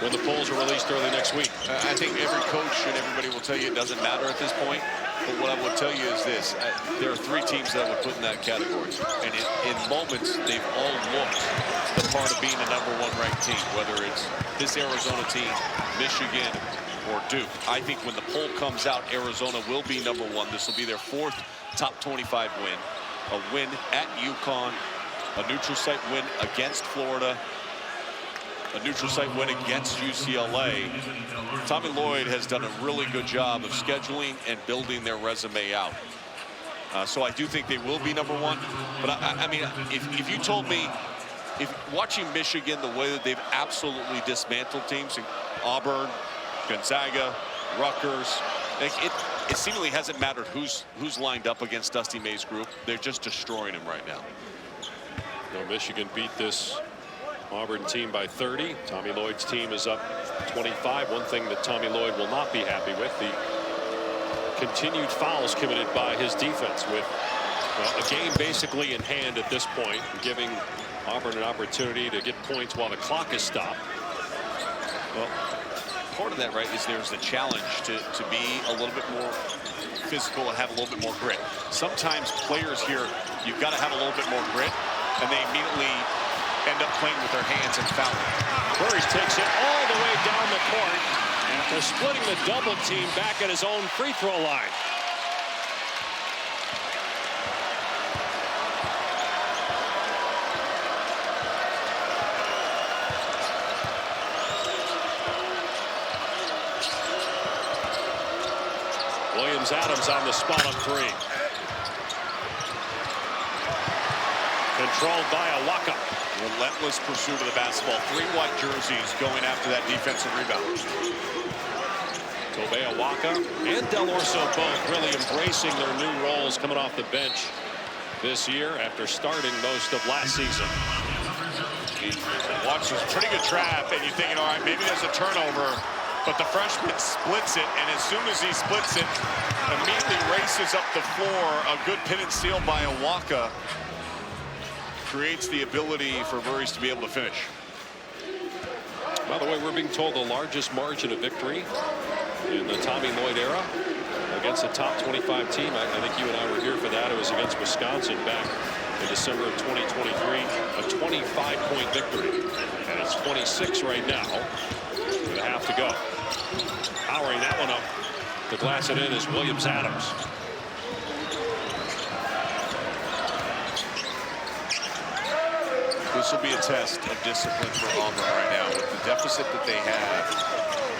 when the polls are released early next week.
I think every coach and everybody will tell you it doesn't matter at this point. But what I would tell you is this. There are 3 teams that I would put in that category. And in moments, they've all looked the part of being a #1 ranked team, whether it's this Arizona team, Michigan, or Duke. I think when the poll comes out, Arizona will be #1. This will be their 4th top 25 win. A win at UConn, a neutral site win against Florida, a neutral site win against UCLA. Tommy Lloyd has done a really good job of scheduling and building their resume out. So I do think they will be #1. But I mean, if you told me, if watching Michigan, the way that they've absolutely dismantled teams, Auburn, Gonzaga, Rutgers, it seemingly hasn't mattered who's lined up against Dusty May's group. They're just destroying him right now.
No, Michigan beat this Auburn team by 30. Tommy Lloyd's team is up 25. One thing that Tommy Lloyd will not be happy with, the continued fouls committed by his defense, with a game basically in hand at this point, giving Auburn an opportunity to get points while the clock is stopped.
Well, part of that, right, is there's the challenge to be a little bit more physical and have a little bit more grit. Sometimes players here, you've got to have a little bit more grit, and they immediately end up playing with their hands and fouling.
Burris takes it all the way down the court after splitting the double team back at his own free throw line. Williams-Adams on the spot on three. Controlled by Awaka.
Relentless pursuit of the basketball. 3 white jerseys going after that defensive rebound.
Tobe Awaka and Del Orso both really embracing their new roles coming off the bench this year after starting most of last season.
Watch this pretty good trap, and you're thinking, all right, maybe there's a turnover, but the freshman splits it, and as soon as he splits it, immediately races up the floor. A good pin and steal by Awaka creates the ability for Murray's to be able to finish.
By the way, we're being told the largest margin of victory in the Tommy Lloyd era against a top 25 team. I think you and I were here for that. It was against Wisconsin back in December of 2023. A 25-point victory. And it's 26 right now with a half to go. Powering that one up to glass it in is Williams-Adams.
This will be a test of discipline for Auburn right now. With the deficit that they have,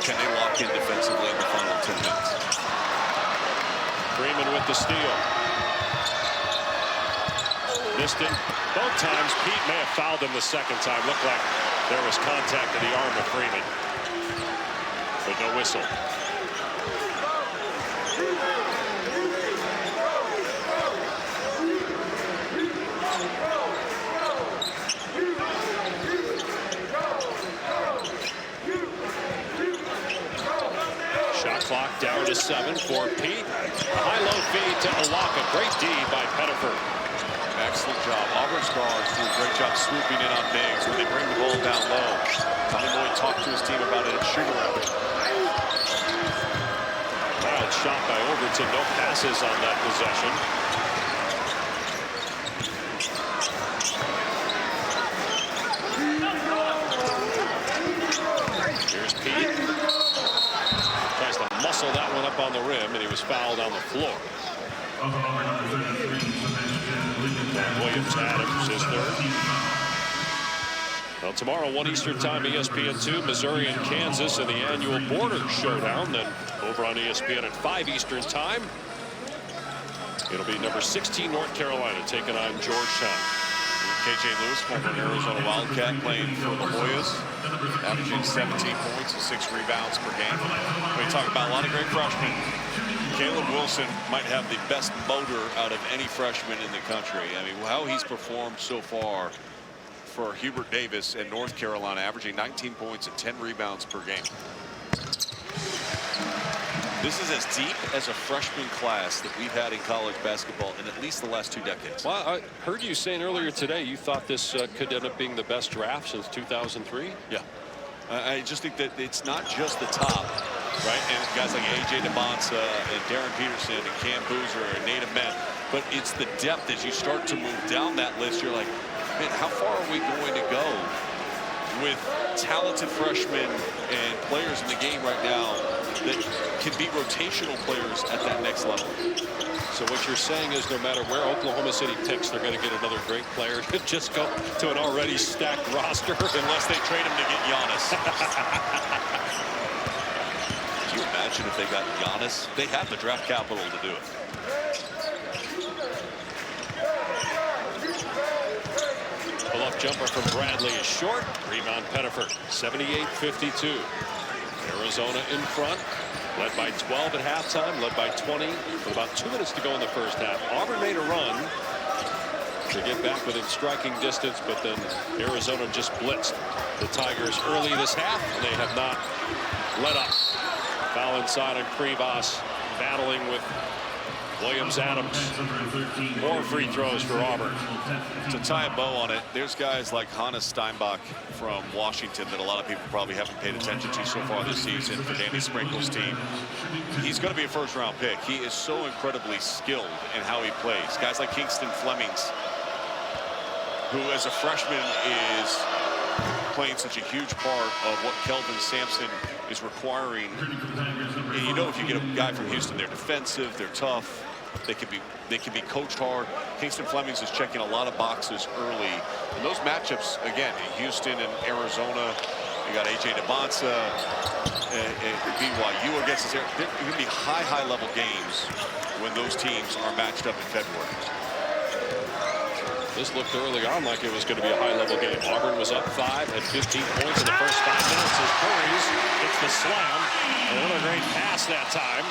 can they lock in defensively in the final 10 minutes?
Freeman with the steal. Missed it both times. Pete may have fouled him the second time. Looked like there was contact to the arm of Freeman. But no whistle. Shot clock down to 7 for Pete. A high-low feed to Awaka. Great D by Pettiford.
Excellent job. Auburn's guards do a great job swooping in on bigs when they bring the ball down low. Tommy Lloyd talked to his team about it at shoot-around.
Wild shot by Overton. No passes on that possession. Here's Pete. Tries to muscle that one up on the rim, and he was fouled on the floor. Williams-Adams is third. Well, tomorrow, 1 Eastern time, ESPN2, Missouri and Kansas in the annual Border Showdown. Then over on ESPN at 5 Eastern time, it'll be number 16 North Carolina taking on Georgetown.
KJ Lewis, former Arizona Wildcat, playing for the Hoyas, averaging 17 points and 6 rebounds per game. We talk about a lot of great freshmen. Caleb Wilson might have the best motor out of any freshman in the country. I mean, how he's performed so far for Hubert Davis and North Carolina, averaging 19 points and 10 rebounds per game. This is as deep as a freshman class that we've had in college basketball in at least the last 2 decades.
Well, I heard you saying earlier today you thought this could end up being the best draft since 2003.
Yeah. I just think that it's not just the top, right? And guys like A.J. DeBonsa and Darren Peterson and Cam Boozer and Native Men. But it's the depth as you start to move down that list. You're like, man, how far are we going to go with talented freshmen and players in the game right now that can be rotational players at that next level?
So what you're saying is no matter where Oklahoma City picks, they're going to get another great player to just go to an already stacked roster.
Unless they trade him to get Giannis. Can you imagine if they got Giannis? They have the draft capital to do it.
Pull-up jumper from Bradley is short. Rebound Pettiford. 78-52. Arizona in front. Led by 12 at halftime, led by 20 with about 2 minutes to go in the first half. Auburn made a run to get back within striking distance, but then Arizona just blitzed the Tigers early this half, and they have not let up. Foul inside on Krivas, battling with Williams-Adams. More free throws for Auburn.
To tie a bow on it, there's guys like Hannes Steinbach from Washington that a lot of people probably haven't paid attention to so far this season for Danny Sprinkle's team. He's going to be a first-round pick. He is so incredibly skilled in how he plays. Guys like Kingston Flemings, who as a freshman is playing such a huge part of what Kelvin Sampson is requiring. And you know, if you get a guy from Houston, they're defensive, they're tough, they can be coached hard. Kingston Flemings is checking a lot of boxes early. And those matchups, again, in Houston and Arizona, You got A.J. DeBonsa, BYU against us. There are going to be high-level games when those teams are matched up in February.
This looked early on like it was going to be a high-level game. Auburn was up 5, had 15 points in the first 5 minutes as Curry's hits the slam. Another great pass that time.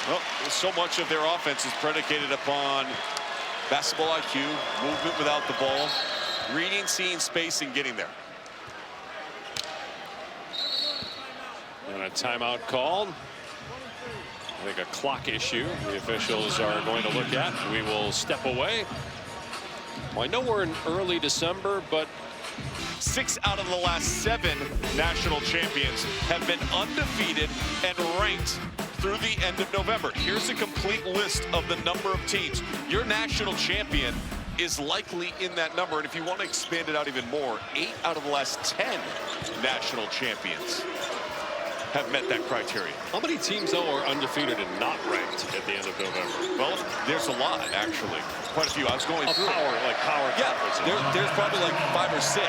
Well, so much of their offense is predicated upon basketball IQ, movement without the ball, reading, seeing space, and getting there.
And a timeout called. I think a clock issue the officials are going to look at. We will step away. Well, I know we're in early December, but
6 out of the last 7 national champions have been undefeated and ranked through the end of November. Here's a complete list of the number of teams. Your national champion is likely in that number. And if you want to expand it out even more, 8 out of the last 10 national champions have met that criteria.
How many teams, though, are undefeated and not ranked at the end of November?
Well, there's a lot, actually. Quite a few. I was going through
power
yeah,
conferences.
There's probably like 5 or 6.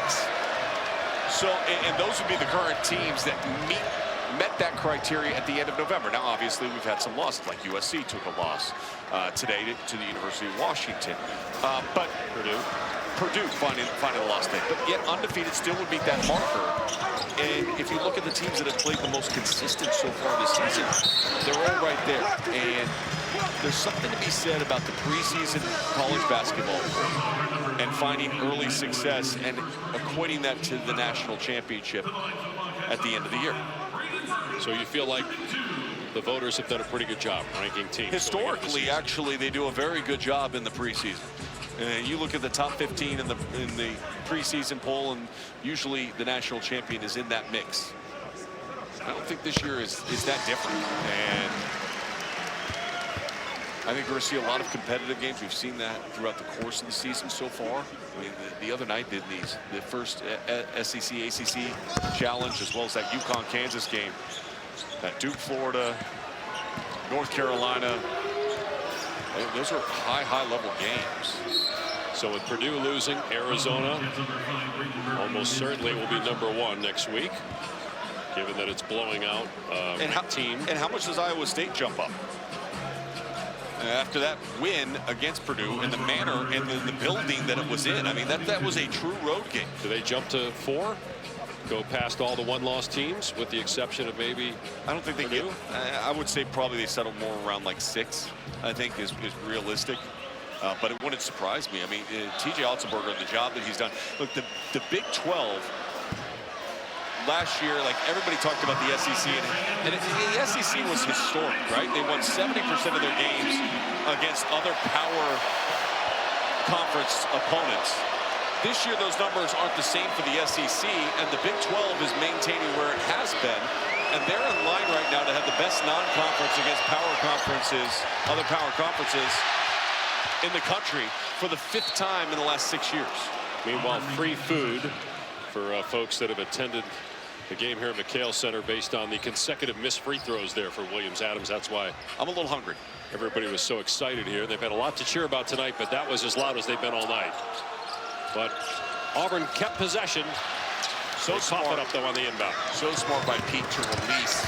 So, and those would be the current teams that met that criteria at the end of November. Now, obviously, we've had some losses, like USC took a loss today to the University of Washington. But Purdue finding a loss day. But yet undefeated still would meet that marker. And if you look at the teams that have played the most consistent so far this season, they're all right there. And there's something to be said about the preseason college basketball and finding early success and equating that to the national championship at the end of the year.
So you feel like the voters have done a pretty good job ranking teams.
Historically, actually, they do a very good job in the preseason. And you look at the top 15 in the preseason poll, and usually the national champion is in that mix. I don't think this year is that different. And I think we're going to see a lot of competitive games. We've seen that throughout the course of the season so far. I mean, the other night did the first SEC, ACC challenge, as well as that UConn-Kansas game, that Duke-Florida, North Carolina. Those are high-level games.
So with Purdue losing, Arizona almost certainly will be #1 next week, given that it's blowing out team.
And how much does Iowa State jump up? After that win against Purdue and the manner and the building that it was in. I mean, that was a true road game.
Do they jump to 4? Go past all the one-loss teams, with the exception of maybe
I don't think they
Purdue?
get. I would say probably they settle more around like 6. I think is realistic. But it wouldn't surprise me. I mean, T.J. Otzelberger, the job that he's done. Look, the Big 12 last year, like everybody talked about the SEC, and the SEC was historic, right? They won 70% of their games against other power conference opponents. This year, those numbers aren't the same for the SEC, and the Big 12 is maintaining where it has been. And they're in line right now to have the best non-conference against other power conferences in the country for the 5th time in the last 6 years.
Meanwhile, free food for folks that have attended the game here at McHale Center based on the consecutive missed free throws there for Williams-Adams. That's why
I'm a little hungry.
Everybody was so excited here. They've had a lot to cheer about tonight, but that was as loud as they've been all night. But Auburn kept possession. So smart. Pop it up, though, on the inbound.
So smart by Pete to release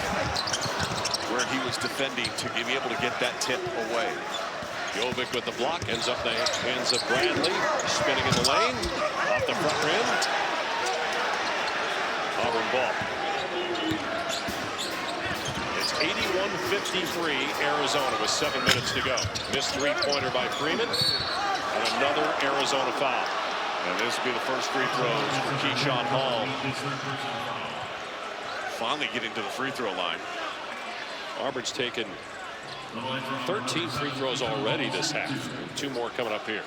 where he was defending to be able to get that tip away.
Jovic with the block, ends up the hands of Bradley, spinning in the lane, off the front rim. Auburn ball. It's 81-53, Arizona with 7 minutes to go. Missed three-pointer by Freeman, and another Arizona foul.
And this will be the first free throws for Keyshawn Hall. Finally getting to the free throw line.
Auburn's taken 13 free throws already this half. And 2 more coming up here.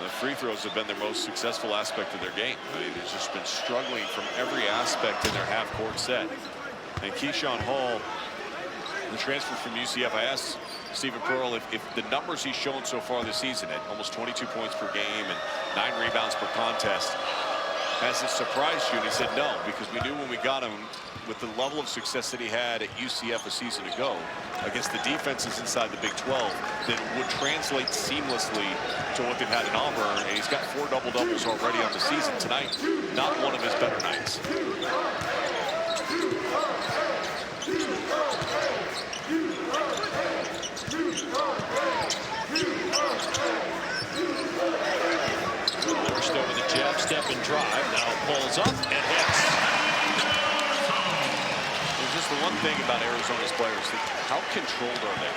The free throws have been their most successful aspect of their game. I mean, they've just been struggling from every aspect in their half-court set. And Keyshawn Hall, the transfer from UCF, I asked Stephen Pearl if the numbers he's shown so far this season at almost 22 points per game and 9 rebounds per contest, has it surprised you? And he said no, because we knew when we got him, with the level of success that he had at UCF a season ago against the defenses inside the Big 12 that would translate seamlessly to what they've had in Auburn. And he's got 4 double-doubles already on the season tonight. Not one of his better nights.
Still with a jab step and drive. Now pulls up and hits.
There's just the one thing about Arizona's players. How controlled are they?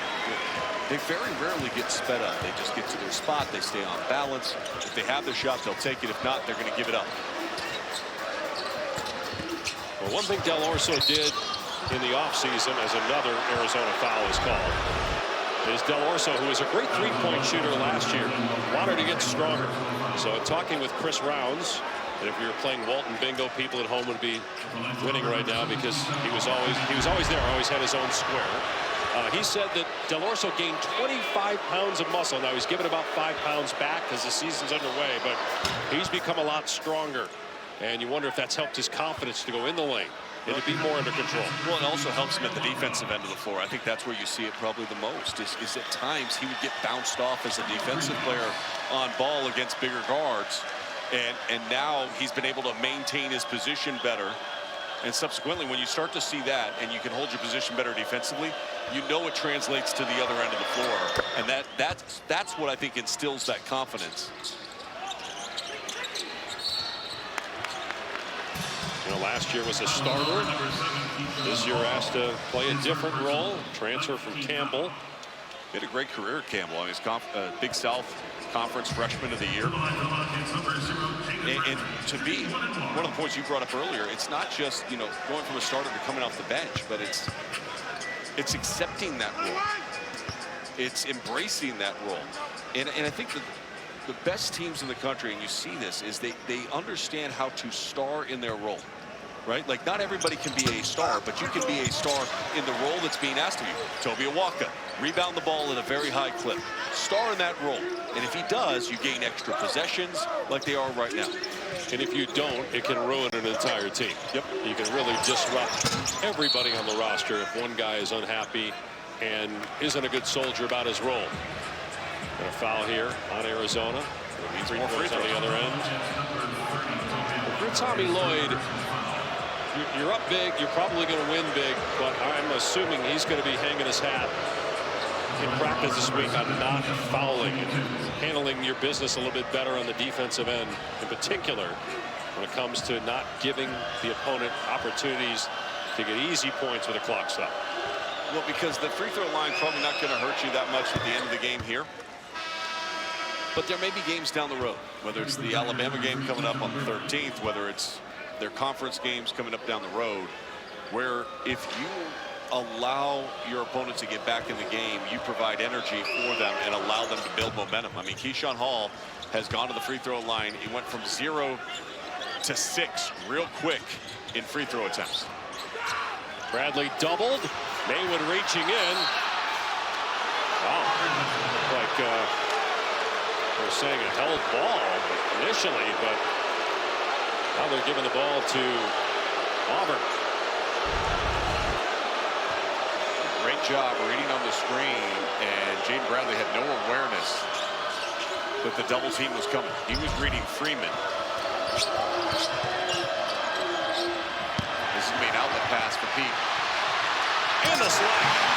They very rarely get sped up. They just get to their spot. They stay on balance. If they have the shot, they'll take it. If not, they're going to give it up.
Well, one thing Del Orso did in the offseason, as another Arizona foul is called, is Del Orso, who was a great three-point shooter last year, wanted to get stronger. So talking with Chris Rounds, and if you were playing Walton Bingo, people at home would be winning right now because he was always there, always had his own square. He said that Del Orso gained 25 pounds of muscle. Now he's given about 5 pounds back as the season's underway, but he's become a lot stronger. And you wonder if that's helped his confidence to go in the lane and to be more under control.
Well, it also helps him at the defensive end of the floor. I think that's where you see it probably the most, is at times he would get bounced off as a defensive player on ball against bigger guards. And now he's been able to maintain his position better. And subsequently, when you start to see that and you can hold your position better defensively, you know it translates to the other end of the floor. And that's what I think instills that confidence.
You know, last year was a starter. This year asked to play a different role. Transfer from Campbell.
He had a great career at Campbell. I mean, he's Big South Conference Freshman of the Year. And to be one of the points you brought up earlier, it's not just, you know, going from a starter to coming off the bench, but it's accepting that role. It's embracing that role. And I think that the best teams in the country, and you see this, is they understand how to star in their role, right? Like, not everybody can be a star, but you can be a star in the role that's being asked of you. Toby Awaka, rebound the ball at a very high clip. Star in that role. And if he does, you gain extra possessions like they are right now.
And if you don't, it can ruin an entire team.
Yep.
You can really disrupt everybody on the roster if one guy is unhappy and isn't a good soldier about his role. And a foul here on Arizona. Free throws on the other end. If you're Tommy Lloyd, you're up big. You're probably going to win big, but I'm assuming he's going to be hanging his hat in practice this week on not fouling and handling your business a little bit better on the defensive end, in particular when it comes to not giving the opponent opportunities to get easy points with a clock stop.
Well, because the free throw line probably not going to hurt you that much at the end of the game here. But there may be games down the road, whether it's the Alabama game coming up on the 13th, whether it's their conference games coming up down the road, where if you allow your opponent to get back in the game, you provide energy for them and allow them to build momentum. I mean, Keyshawn Hall has gone to the free throw line. He went from 0 to 6 real quick in free throw attempts.
Bradley doubled. Maywood reaching in. Wow. Like we're saying a held ball initially, but now they're giving the ball to Auburn.
Great job reading on the screen, and Jaden Bradley had no awareness that the double team was coming. He was reading Freeman. This is going to be an outlet pass for Pete.
And the slap.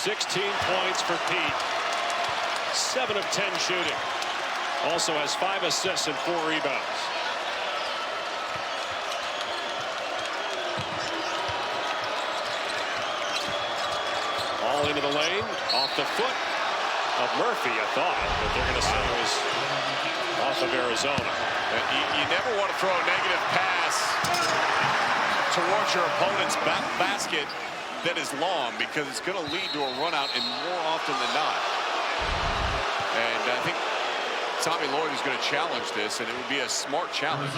16 points for Pete. 7 of 10 shooting. Also has 5 assists and 4 rebounds. All into the lane, off the foot of Murphy, I thought, but they're going to say it was off of Arizona.
You never want to throw a negative pass towards your opponent's basket that is long, because it's going to lead to a run out, and more often than not. And I think Tommy Lloyd is going to challenge this, and it would be a smart challenge,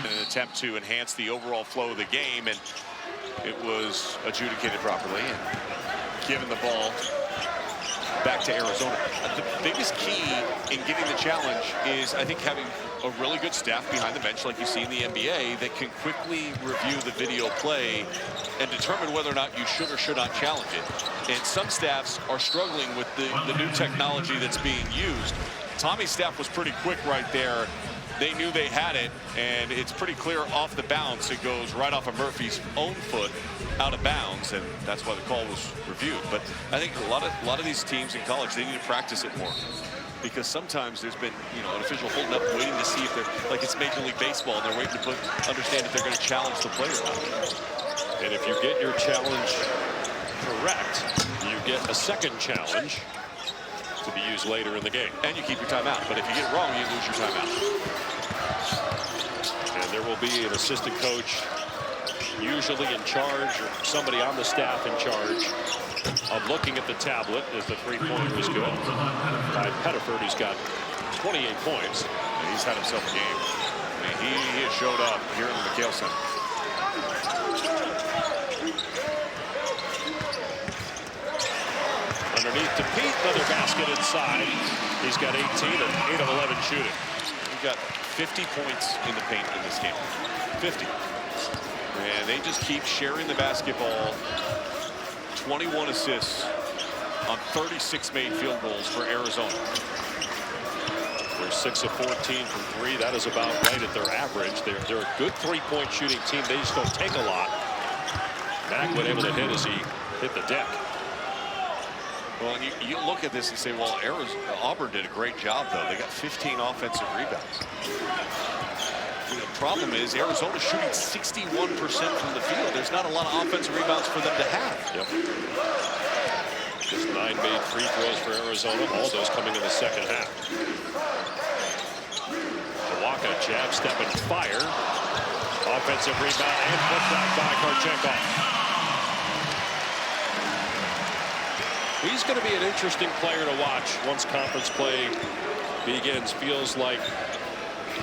an attempt to enhance the overall flow of the game, and it was adjudicated properly and given the ball back to Arizona. The biggest key in getting the challenge is, I think, having a really good staff behind the bench like you see in the NBA that can quickly review the video play and determine whether or not you should or should not challenge it. And some staffs are struggling with the new technology that's being used. Tommy's staff was pretty quick right there. They knew they had it, and it's pretty clear off the bounce. It goes right off of Murphy's own foot out of bounds, and that's why the call was reviewed. But I think a lot of these teams in college, they need to practice it more, because sometimes there's been, you know, an official holding up waiting to see if they're, like it's Major League Baseball, and they're waiting to understand if they're going to challenge the player or not.
And if you get your challenge correct, you get a second challenge to be used later in the game.
And you keep your timeout. But if you get it wrong, you lose your timeout.
And there will be an assistant coach usually in charge, or somebody on the staff in charge of looking at the tablet if the three-pointer is good. By Pettiford, who's got 28 points.
And he's had himself a game. I mean, he has showed up here in the McHale Center.
Underneath to Pete, another basket inside. He's got 18 and 8 of 11 shooting.
He got 50 points in the paint in this game. 50. And they just keep sharing the basketball. 21 assists on 36 made field goals for Arizona.
They're 6 of 14 from 3. That is about right at their average. They're a good three-point shooting team. They just don't take a lot. Mack was able to hit as he hit the deck.
Well, and you look at this and say, well, Auburn did a great job, though. They got 15 offensive rebounds. You know, the problem is Arizona's shooting 61% from the field. There's not a lot of offensive rebounds for them to have.
Yep. Just 9 made free throws for Arizona. All those coming in the second half. Waka jab step and fire. Offensive rebound and put back by Karchenkov. He's going to be an interesting player to watch once conference play begins. Feels like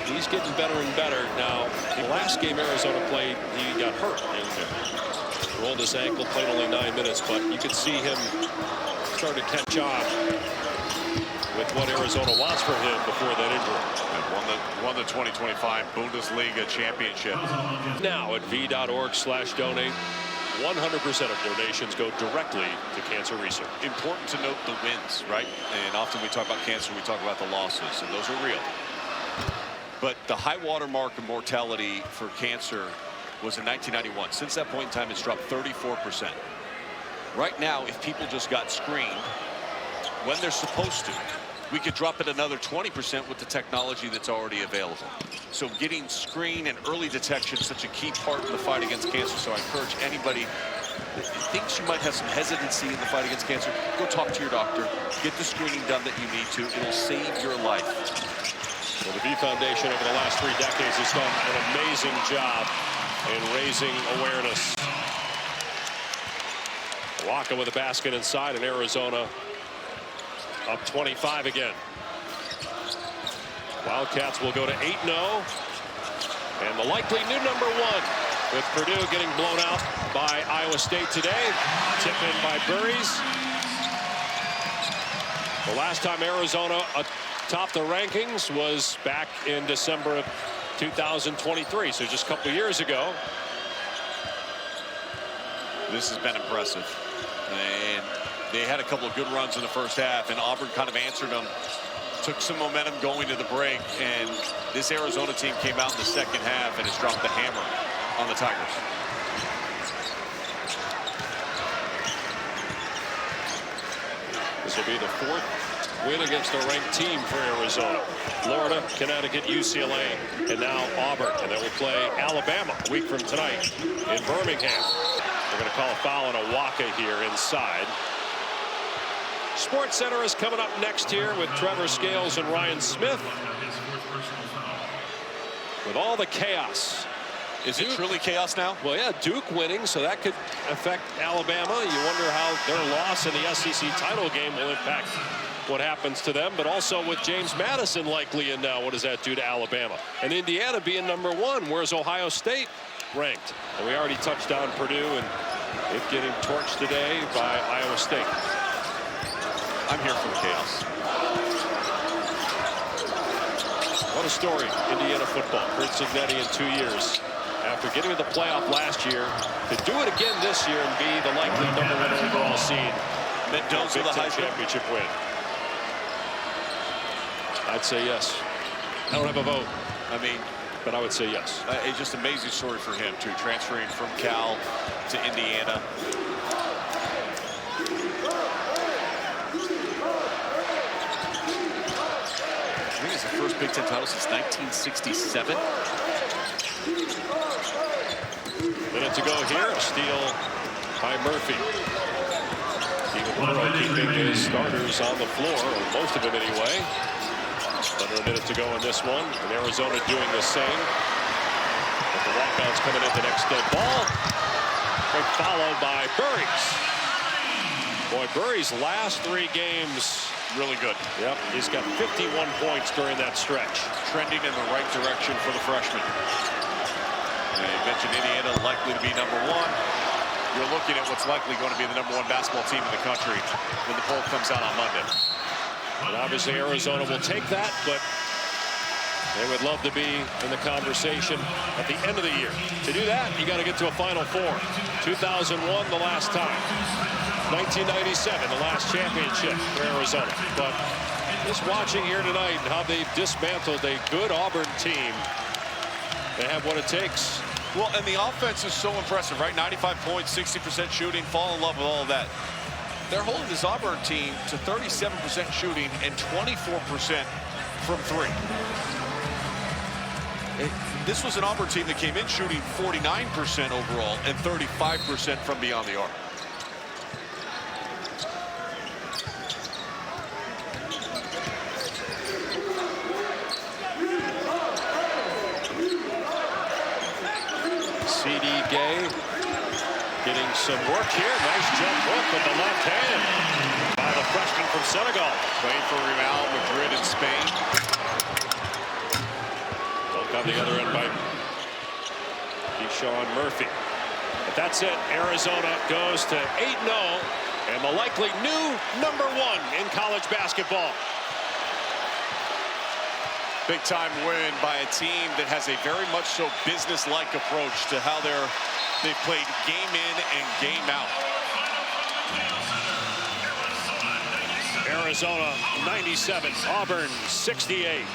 he's getting better and better. Now, the last game Arizona played, he got hurt and rolled his ankle, played only 9 minutes, but you could see him start to catch on with what Arizona wants for him before that injury.
And won the 2025 Bundesliga championship.
Now at v.org/donate. 100% of donations go directly to cancer research.
Important to note the wins, right? And often we talk about cancer, we talk about the losses, and those are real. But the high water mark of mortality for cancer was in 1991. Since that point in time, it's dropped 34%. Right now, if people just got screened when they're supposed to, we could drop it another 20% with the technology that's already available. So getting screen and early detection is such a key part of the fight against cancer. So I encourage anybody that thinks you might have some hesitancy in the fight against cancer, go talk to your doctor, get the screening done that you need to. It'll save your life.
Well, the V Foundation over the last 3 decades has done an amazing job in raising awareness. Waka with a basket inside, and Arizona up 25 again. Wildcats will go to 8-0. And the likely new #1 with Purdue getting blown out by Iowa State today. Tip in by Burries. The last time Arizona atop the rankings was back in December of 2023. So just a couple years ago.
This has been impressive. And they had a couple of good runs in the first half, and Auburn kind of answered them, took some momentum going to the break, and this Arizona team came out in the second half and has dropped the hammer on the Tigers.
This will be the 4th win against a ranked team for Arizona. Florida, Connecticut, UCLA, and now Auburn. And they will play Alabama a week from tonight in Birmingham. They're going to call a foul on a Waka here inside. Sports Center is coming up next here with Trevor Scales and Ryan Smith. With all the chaos.
Is it truly chaos now?
Well, yeah, Duke winning, so that could affect Alabama. You wonder how their loss in the SEC title game will impact what happens to them. But also with James Madison likely in now, what does that do to Alabama? And Indiana being #1, where's Ohio State ranked? And we already touched on Purdue and it getting torched today by Iowa State.
I'm here for the chaos.
What a story, Indiana football. Kurt Cignetti in 2 years. After getting to the playoff last year, to do it again this year and be the likely #1 overall seed.
Mendoza,
Big
the
Ten
Heisman
championship win. I'd say yes. I don't have a vote.
I mean,
but I would say yes.
It's just an amazing story for him, too, transferring from Cal to Indiana. I think it's the first Big Ten title since 1967.
Minute to go here. A steal by Murphy. Burrow keeping his starters on the floor, or most of them anyway. Under a minute to go in this one, and Arizona doing the same. But the walkouts coming in the next dead ball. Followed by Burries. Boy, Burries' last 3 games.
Really good.
Yep, he's got 51 points during that stretch.
Trending in the right direction for the freshman. And you mentioned Indiana likely to be #1. You're looking at what's likely going to be the #1 basketball team in the country when the poll comes out on Monday.
And obviously Arizona will take that, but they would love to be in the conversation at the end of the year. To do that, you got to get to a Final Four. 2001, the last time. 1997, the last championship for Arizona. But just watching here tonight how they've dismantled a good Auburn team, they have what it takes.
Well, and the offense is so impressive, right? 95 points, 60% shooting, fall in love with all of that. They're holding this Auburn team to 37% shooting and 24% from 3. This was an Auburn team that came in shooting 49% overall and 35% from beyond the arc.
C.D. Gay getting some work here. Nice jump hook with the left hand by the freshman from Senegal.
Playing for Real Madrid in Spain.
Look on the other end by Deshaun Murphy. But that's it. Arizona goes to 8-0 and the likely new #1 in college basketball.
Big time win by a team that has a very much so business-like approach to how they've played game in and game out.
Arizona 97, Auburn 68.